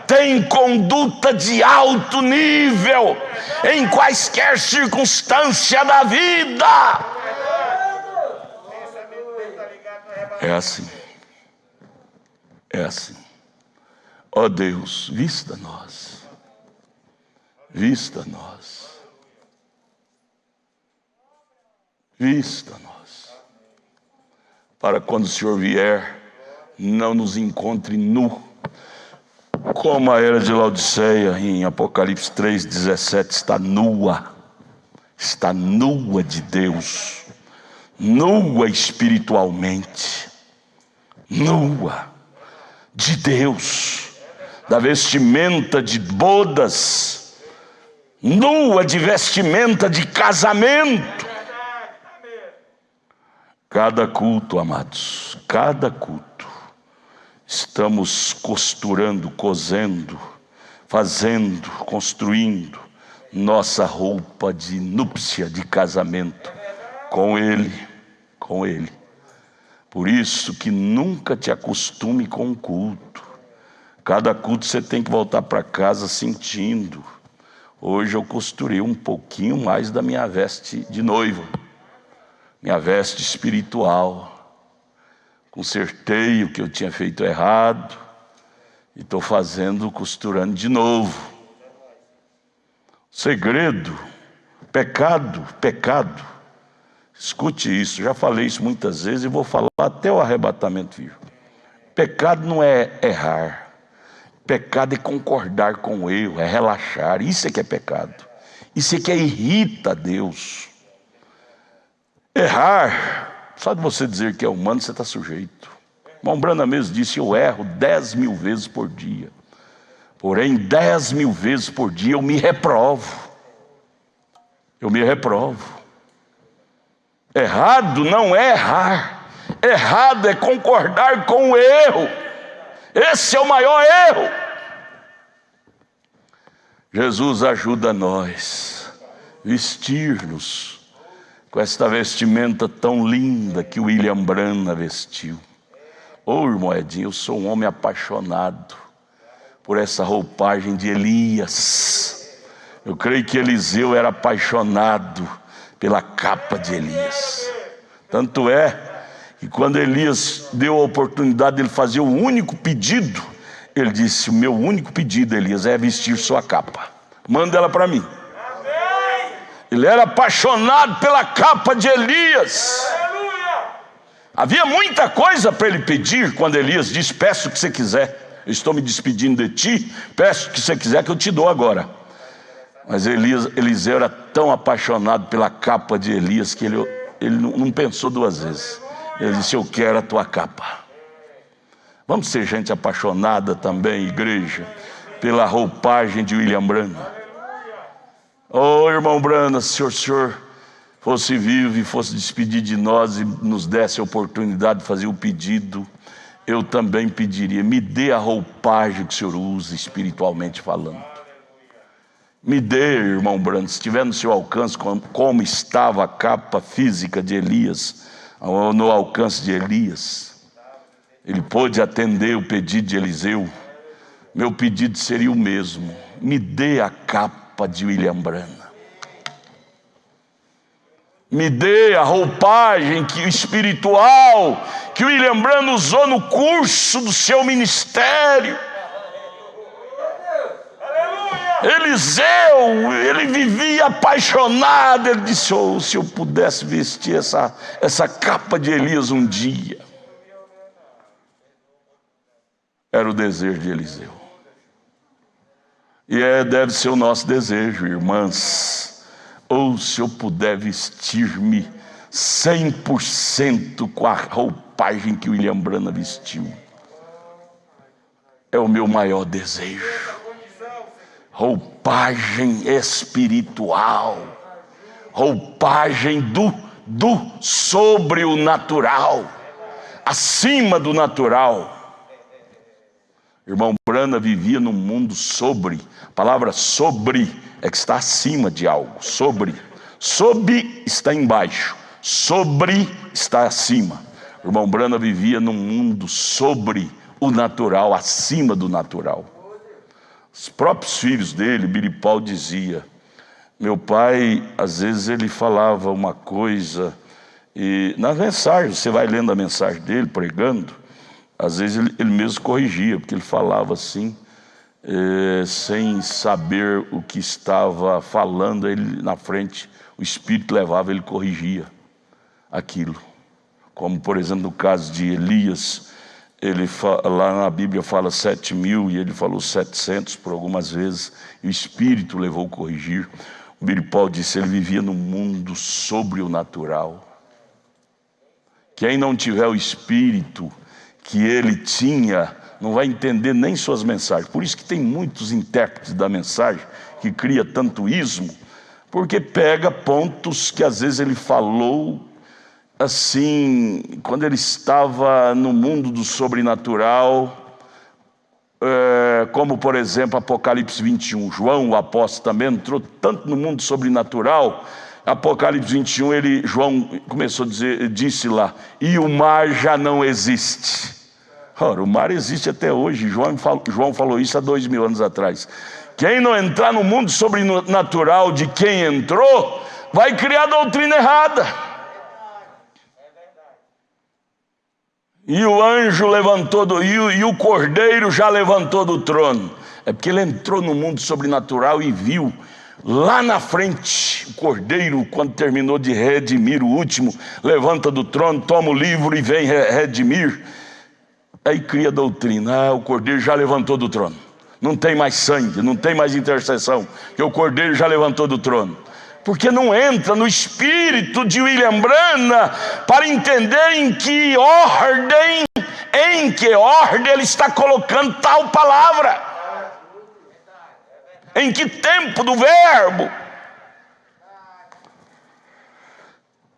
Speaker 1: tem conduta de alto nível em quaisquer circunstância da vida. É assim. É assim. Ó Deus, vista nós. Vista nós. Vista nós. Para quando o Senhor vier, não nos encontre nu, como a era de Laodiceia, em Apocalipse 3:17, está nua de Deus, nua espiritualmente, nua de Deus, da vestimenta de bodas, nua de vestimenta de casamento. Cada culto, amados, cada culto, estamos costurando, cosendo, fazendo, construindo nossa roupa de núpcia, de casamento com Ele, com Ele. Por isso que nunca te acostume com o culto. Cada culto você tem que voltar para casa sentindo: hoje eu costurei um pouquinho mais da minha veste de noiva, minha veste espiritual. Consertei o que eu tinha feito errado e estou costurando de novo. Segredo, pecado. Escute isso, já falei isso muitas vezes e vou falar até o arrebatamento vir. Pecado não é errar. Pecado é concordar com o erro, é relaxar. Isso é que é pecado. Isso é que irrita a Deus. Errar, só de você dizer que é humano, você está sujeito. Irmão Branham mesmo disse: eu erro 10.000 vezes por dia. Porém, 10.000 vezes por dia eu me reprovo. Eu me reprovo. Errado não é errar. Errado é concordar com o erro. Esse é o maior erro. Jesus ajuda nós a vestir-nos com esta vestimenta tão linda que William Branham vestiu. Ô irmão Edinho, eu sou um homem apaixonado por essa roupagem de Elias. Eu creio que Eliseu era apaixonado pela capa de Elias. Tanto é que quando Elias deu a oportunidade de ele fazer o único pedido, ele disse: o meu único pedido, Elias, é vestir sua capa. Manda ela para mim. Ele era apaixonado pela capa de Elias. Havia muita coisa para ele pedir quando Elias disse: peço o que você quiser, eu estou me despedindo de ti, peço o que você quiser que eu te dou agora. Mas Eliseu era tão apaixonado pela capa de Elias que ele não pensou duas vezes. Ele disse: eu quero a tua capa. Vamos ser gente apaixonada também, igreja, pela roupagem de William Branham. Oh, irmão Branham, se o senhor fosse vivo e fosse despedir de nós e nos desse a oportunidade de fazer o pedido, eu também pediria: me dê a roupagem que o senhor usa espiritualmente falando. Me dê, irmão Branham, se estiver no seu alcance, como estava a capa física de Elias, no alcance de Elias. Ele pôde atender o pedido de Eliseu. Meu pedido seria o mesmo: me dê a capa de William Branham. Me dê a roupagem espiritual que William Branham usou no curso do seu ministério. Eliseu, ele vivia apaixonado. Ele disse: oh, se eu pudesse vestir essa capa de Elias um dia. Era o desejo de Eliseu. E deve ser o nosso desejo, irmãs. Ou se eu puder vestir-me 100% com a roupagem que William Branham vestiu. É o meu maior desejo. Roupagem espiritual. Roupagem do sobre o natural. Acima do natural. Irmão Branham vivia num mundo sobre. A palavra sobre é que está acima de algo. Sobre está embaixo. Sobre está acima. Irmão Branham vivia num mundo sobre o natural, acima do natural. Os próprios filhos dele, Billy Paul dizia: meu pai, às vezes ele falava uma coisa, e na mensagem, você vai lendo a mensagem dele, pregando, às vezes ele mesmo corrigia, porque ele falava assim, sem saber o que estava falando. Ele na frente, o Espírito levava, ele corrigia aquilo. Como por exemplo no caso de Elias, lá na Bíblia fala 7.000 e ele falou 700 por algumas vezes, e o Espírito levou a corrigir. O Billy Paul disse: ele vivia num mundo sobre o natural. Quem não tiver o Espírito que ele tinha, não vai entender nem suas mensagens. Por isso que tem muitos intérpretes da mensagem que cria tanto ismo, porque pega pontos que às vezes ele falou assim, quando ele estava no mundo do sobrenatural, como por exemplo Apocalipse 21. João, o apóstolo, também entrou tanto no mundo sobrenatural. Apocalipse 21, João começou a dizer, disse lá: e o mar já não existe. Ora, o mar existe até hoje. João falou isso há 2000 anos atrás. Quem não entrar no mundo sobrenatural de quem entrou, vai criar doutrina errada. E o anjo levantou, e o cordeiro já levantou do trono. É porque ele entrou no mundo sobrenatural e viu lá na frente o cordeiro, quando terminou de redimir o último, levanta do trono, toma o livro e vem redimir. Aí cria doutrina: o cordeiro já levantou do trono, não tem mais sangue, não tem mais intercessão, porque o cordeiro já levantou do trono. Porque não entra no espírito de William Branham para entender em que ordem ele está colocando tal palavra, em que tempo do verbo.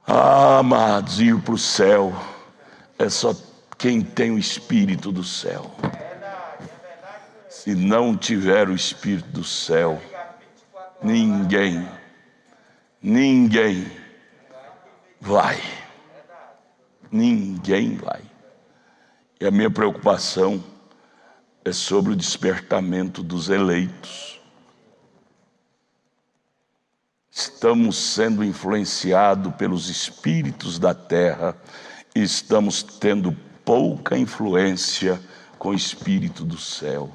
Speaker 1: Amados, ir para o céu é só quem tem o Espírito do céu. Se não tiver o Espírito do céu, ninguém vai. Ninguém vai. E a minha preocupação é sobre o despertamento dos eleitos. Estamos sendo influenciados pelos espíritos da terra e estamos tendo pouca influência com o espírito do céu,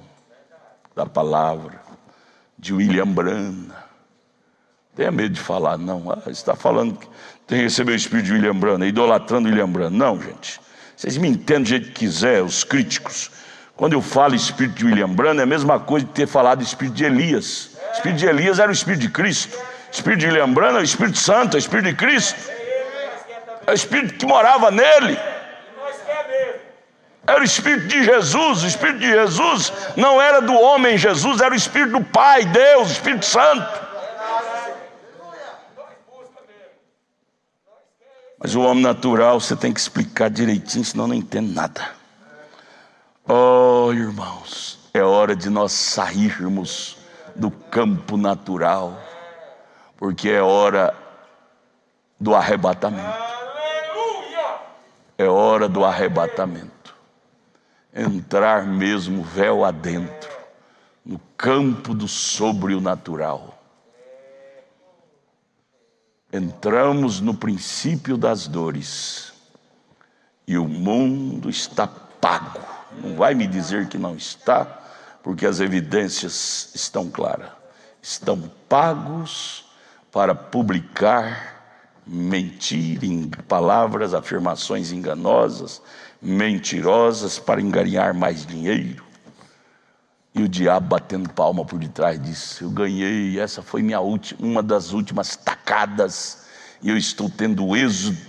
Speaker 1: da palavra, de William Branham. Tenha medo de falar, não. Está falando que tem que receber o espírito de William Branham, idolatrando William Branham. Não, gente. Vocês me entendem do jeito que quiser, os críticos. Quando eu falo espírito de William Branham, é a mesma coisa de ter falado espírito de Elias. O espírito de Elias era o espírito de Cristo. O espírito de William Branham é o Espírito Santo, é o Espírito de Cristo. É o Espírito que morava nele. Era o Espírito de Jesus. O Espírito de Jesus não era do homem Jesus, era o Espírito do Pai, Deus, Espírito Santo. Mas o homem natural você tem que explicar direitinho, senão não entende nada. Oh, irmãos, é hora de nós sairmos do campo natural, porque é hora do arrebatamento. É hora do arrebatamento. Entrar mesmo véu adentro, no campo do sobrenatural. Entramos no princípio das dores e o mundo está pago. Não vai me dizer que não está, porque as evidências estão claras. Estão pagos para publicar mentira, palavras, afirmações enganosas, mentirosas, para enganar mais dinheiro. E o diabo batendo palma por detrás disso. Eu ganhei, essa foi uma das últimas tacadas, e eu estou tendo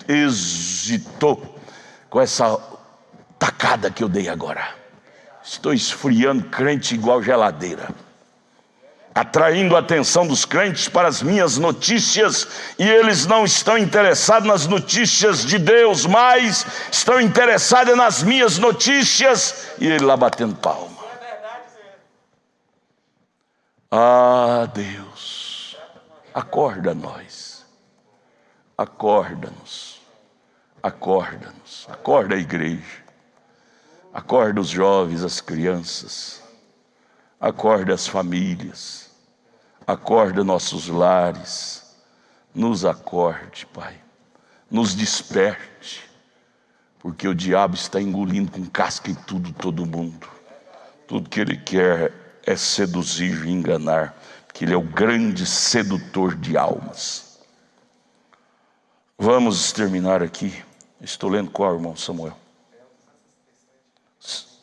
Speaker 1: êxito com essa tacada que eu dei agora. Estou esfriando crente igual geladeira, atraindo a atenção dos crentes para as minhas notícias, e eles não estão interessados nas notícias de Deus, mas estão interessados nas minhas notícias, e ele lá batendo palma. Ah, Deus, acorda nós, acorda-nos, acorda-nos, acorda a igreja, acorda os jovens, as crianças, acorda as famílias, acorda nossos lares, nos acorde, Pai, nos desperte, porque o diabo está engolindo com casca e tudo todo mundo. Tudo que ele quer é seduzir e enganar, porque ele é o grande sedutor de almas. Vamos terminar aqui. Estou lendo qual, irmão Samuel?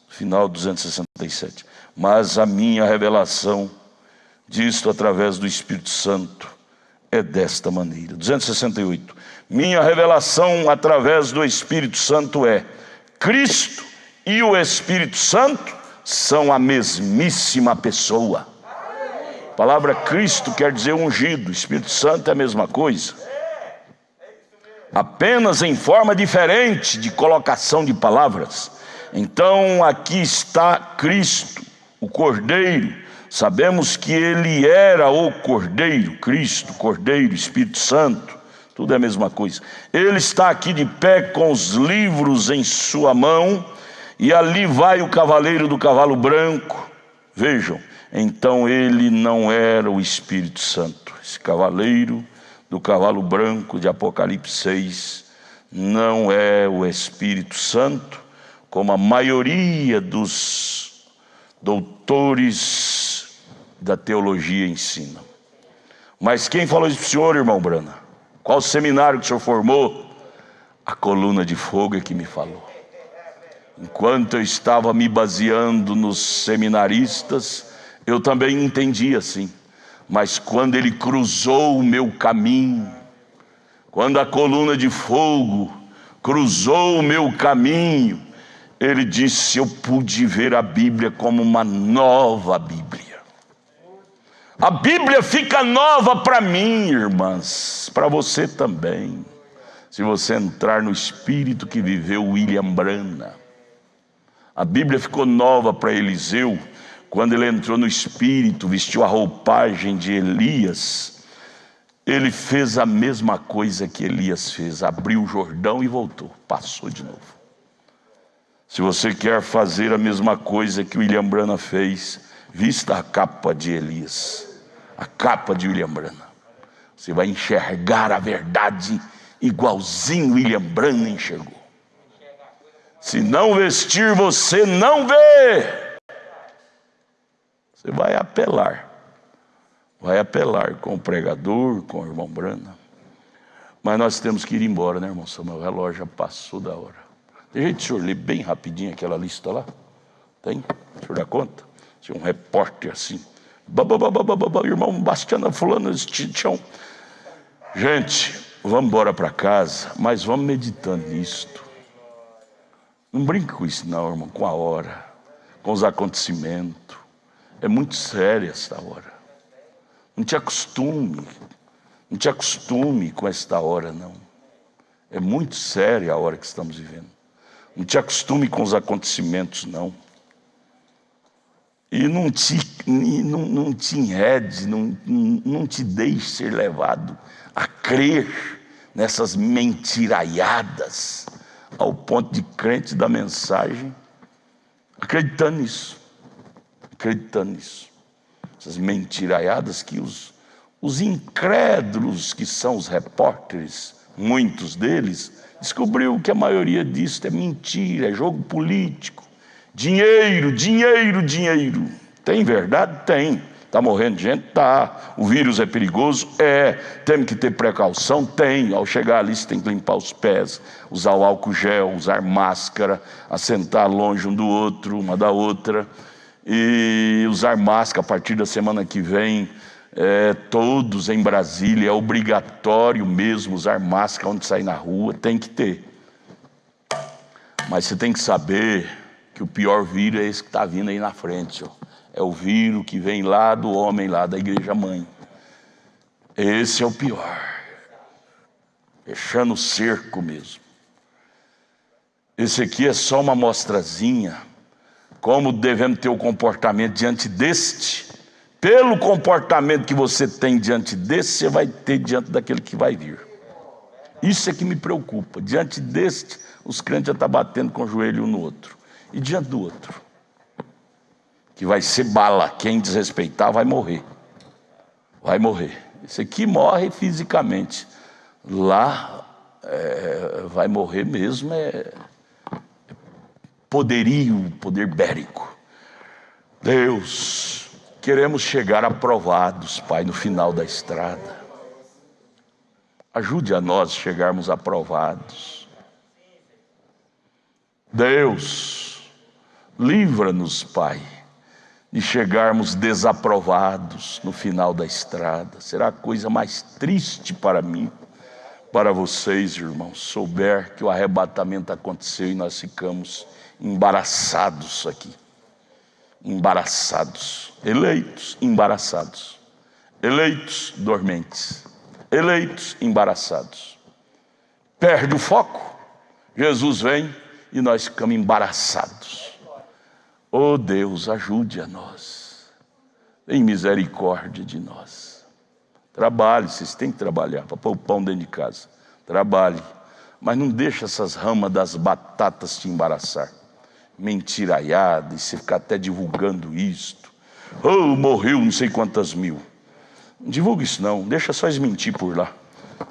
Speaker 1: Final 267. Mas a minha revelação disto através do Espírito Santo é desta maneira. 268. Minha revelação através do Espírito Santo é: Cristo e o Espírito Santo são a mesmíssima pessoa. A palavra Cristo quer dizer ungido, Espírito Santo é a mesma coisa, apenas em forma diferente de colocação de palavras. Então aqui está Cristo, o Cordeiro. Sabemos que ele era o Cordeiro, Cristo, Cordeiro, Espírito Santo, tudo é a mesma coisa. Ele está aqui de pé com os livros em sua mão, e ali vai o cavaleiro do cavalo branco. Vejam, então ele não era o Espírito Santo. Esse cavaleiro do cavalo branco de Apocalipse 6 não é o Espírito Santo, como a maioria dos doutores da teologia ensina. Mas quem falou isso para o senhor, irmão Brana? Qual seminário que o senhor formou? A coluna de fogo é que me falou. Enquanto eu estava me baseando nos seminaristas, eu também entendi assim. Mas quando ele cruzou o meu caminho, quando a coluna de fogo cruzou o meu caminho, ele disse: eu pude ver a Bíblia como uma nova Bíblia. A Bíblia fica nova para mim, irmãs, para você também, se você entrar no espírito que viveu William Branham. A Bíblia ficou nova para Eliseu quando ele entrou no espírito, vestiu a roupagem de Elias. Ele fez a mesma coisa que Elias fez, abriu o Jordão e voltou, passou de novo. Se você quer fazer a mesma coisa que William Branham fez, vista a capa de Elias, a capa de William Branham. Você vai enxergar a verdade igualzinho William Branham enxergou. Se não vestir, você não vê. Você vai apelar com o pregador, com o irmão Branham. Mas nós temos que ir embora, né, irmão Samuel? O relógio já passou da hora. Tem jeito de o senhor ler bem rapidinho aquela lista lá? Tem? O senhor dá conta? Tinha um repórter assim. Irmão Bastiana, fulano, Tichão. Gente, vamos embora para casa, mas vamos meditando nisto. Não brinque com isso não, irmão, com a hora, com os acontecimentos. É muito séria esta hora. Não te acostume com esta hora não. É muito séria a hora que estamos vivendo. Não te acostume com os acontecimentos não. E não te enrede, não te deixe ser levado a crer nessas mentiraiadas, ao ponto de crente da mensagem, acreditando nisso. Essas mentiraiadas que os incrédulos, que são os repórteres, muitos deles, descobriu que a maioria disso é mentira, é jogo político. Dinheiro. Tem verdade? Tem. Está morrendo gente? Tá. O vírus é perigoso? É. Temos que ter precaução? Tem. Ao chegar ali você tem que limpar os pés, usar o álcool gel, usar máscara, assentar longe um do outro, uma da outra, e usar máscara a partir da semana que vem. Todos em Brasília, é obrigatório mesmo usar máscara onde sair na rua, tem que ter. Mas você tem que saber que o pior vírus é esse que está vindo aí na frente, ó. É o vírus que vem lá do homem, lá da igreja mãe. Esse é o pior. Fechando o cerco mesmo. Esse aqui é só uma amostrazinha. Como devemos ter o comportamento diante deste. Pelo comportamento que você tem diante desse, você vai ter diante daquele que vai vir. Isso é que me preocupa. Diante deste, os crentes já estão batendo com o joelho um no outro. E diante do outro, que vai ser bala. Quem desrespeitar vai morrer. Vai morrer. Esse aqui morre fisicamente. Lá vai morrer mesmo poder bérico. Deus, queremos chegar aprovados, Pai, no final da estrada. Ajude a nós chegarmos aprovados. Deus, livra-nos, Pai, de chegarmos desaprovados no final da estrada. Será a coisa mais triste para mim, para vocês, irmãos, souber que o arrebatamento aconteceu e nós ficamos embaraçados aqui. Embaraçados, eleitos, embaraçados, eleitos, dormentes, eleitos, embaraçados. Perde o foco, Jesus vem e nós ficamos embaraçados. Oh Deus, ajude a nós, tem misericórdia de nós. Trabalhe, vocês têm que trabalhar para pôr o pão dentro de casa. Trabalhe, mas não deixe essas ramas das batatas te embaraçar. Mentiraiada, e você ficar até divulgando isto. Oh, morreu não sei quantas mil. Não divulga isso não, deixa só eles mentir por lá.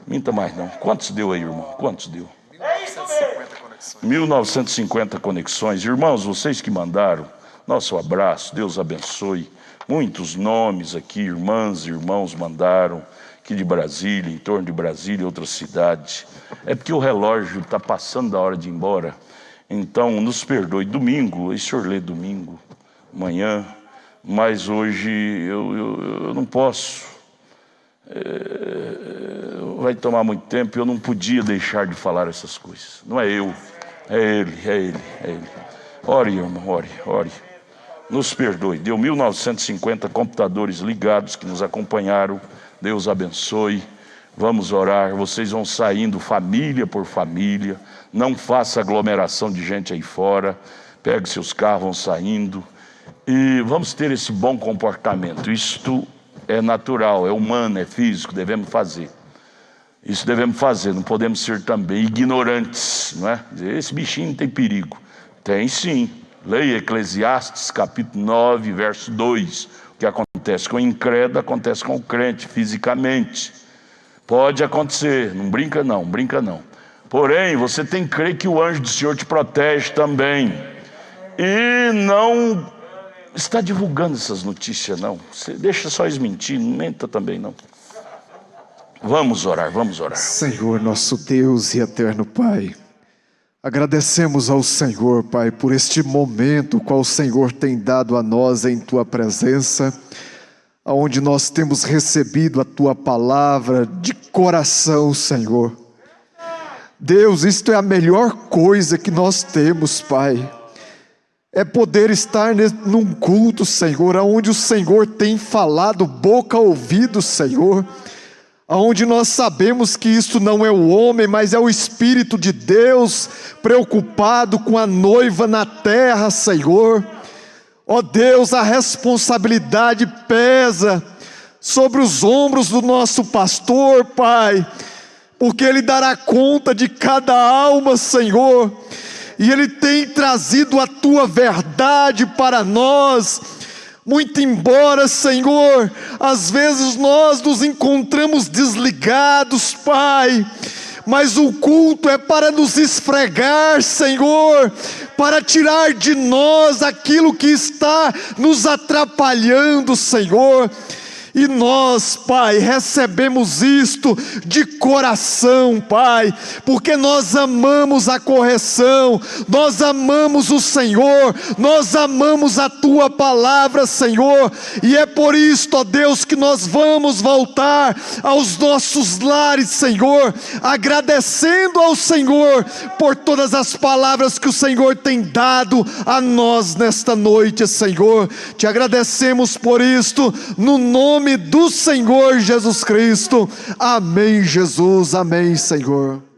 Speaker 1: Minta mais não. Quantos deu aí, irmão? Quantos deu?
Speaker 2: É isso mesmo.
Speaker 1: 1950 conexões. Irmãos, vocês que mandaram, nosso abraço, Deus abençoe. Muitos nomes aqui, irmãs e irmãos mandaram, aqui de Brasília, em torno de Brasília, outra cidade. É porque o relógio está passando da hora de ir embora. Então, nos perdoe. Domingo, o senhor lê domingo, amanhã, mas hoje eu não posso. Vai tomar muito tempo, eu não podia deixar de falar essas coisas. Não é eu, é ele. Ore, irmão, ore. Nos perdoe. Deu 1950 computadores ligados que nos acompanharam. Deus abençoe. Vamos orar. Vocês vão saindo família por família. Não faça aglomeração de gente aí fora. Pegue seus carros, vão saindo. E vamos ter esse bom comportamento. Isto é natural, é humano, é físico, devemos fazer. Isso devemos fazer, não podemos ser também ignorantes, não é? Esse bichinho não tem perigo. Tem sim. Leia Eclesiastes capítulo 9, verso 2. O que acontece com o incrédulo acontece com o crente, fisicamente. Pode acontecer, não brinca não. Porém, você tem que crer que o anjo do Senhor te protege também. E não está divulgando essas notícias não. Você deixa só eles mentir, não menta também não. Vamos orar.
Speaker 3: Senhor, nosso Deus e eterno Pai, agradecemos ao Senhor, Pai, por este momento qual o Senhor tem dado a nós em Tua presença, onde nós temos recebido a Tua palavra de coração, Senhor. Deus, isto é a melhor coisa que nós temos, Pai. É poder estar num culto, Senhor, onde o Senhor tem falado boca a ouvido, Senhor, onde nós sabemos que isto não é o homem, mas é o Espírito de Deus, preocupado com a noiva na terra, Senhor. Ó Deus, a responsabilidade pesa sobre os ombros do nosso pastor, Pai, porque ele dará conta de cada alma, Senhor, e ele tem trazido a tua verdade para nós. Muito embora, Senhor, às vezes nós nos encontramos desligados, Pai, mas o culto é para nos esfregar, Senhor, para tirar de nós aquilo que está nos atrapalhando, Senhor. E nós, Pai, recebemos isto de coração, Pai, porque nós amamos a correção, nós amamos o Senhor, nós amamos a Tua palavra, Senhor, e é por isto, ó Deus, que nós vamos voltar aos nossos lares, Senhor, agradecendo ao Senhor por todas as palavras que o Senhor tem dado a nós nesta noite, Senhor. Te agradecemos por isto, no nome do Senhor Jesus Cristo. Amém, Jesus. Amém, Senhor.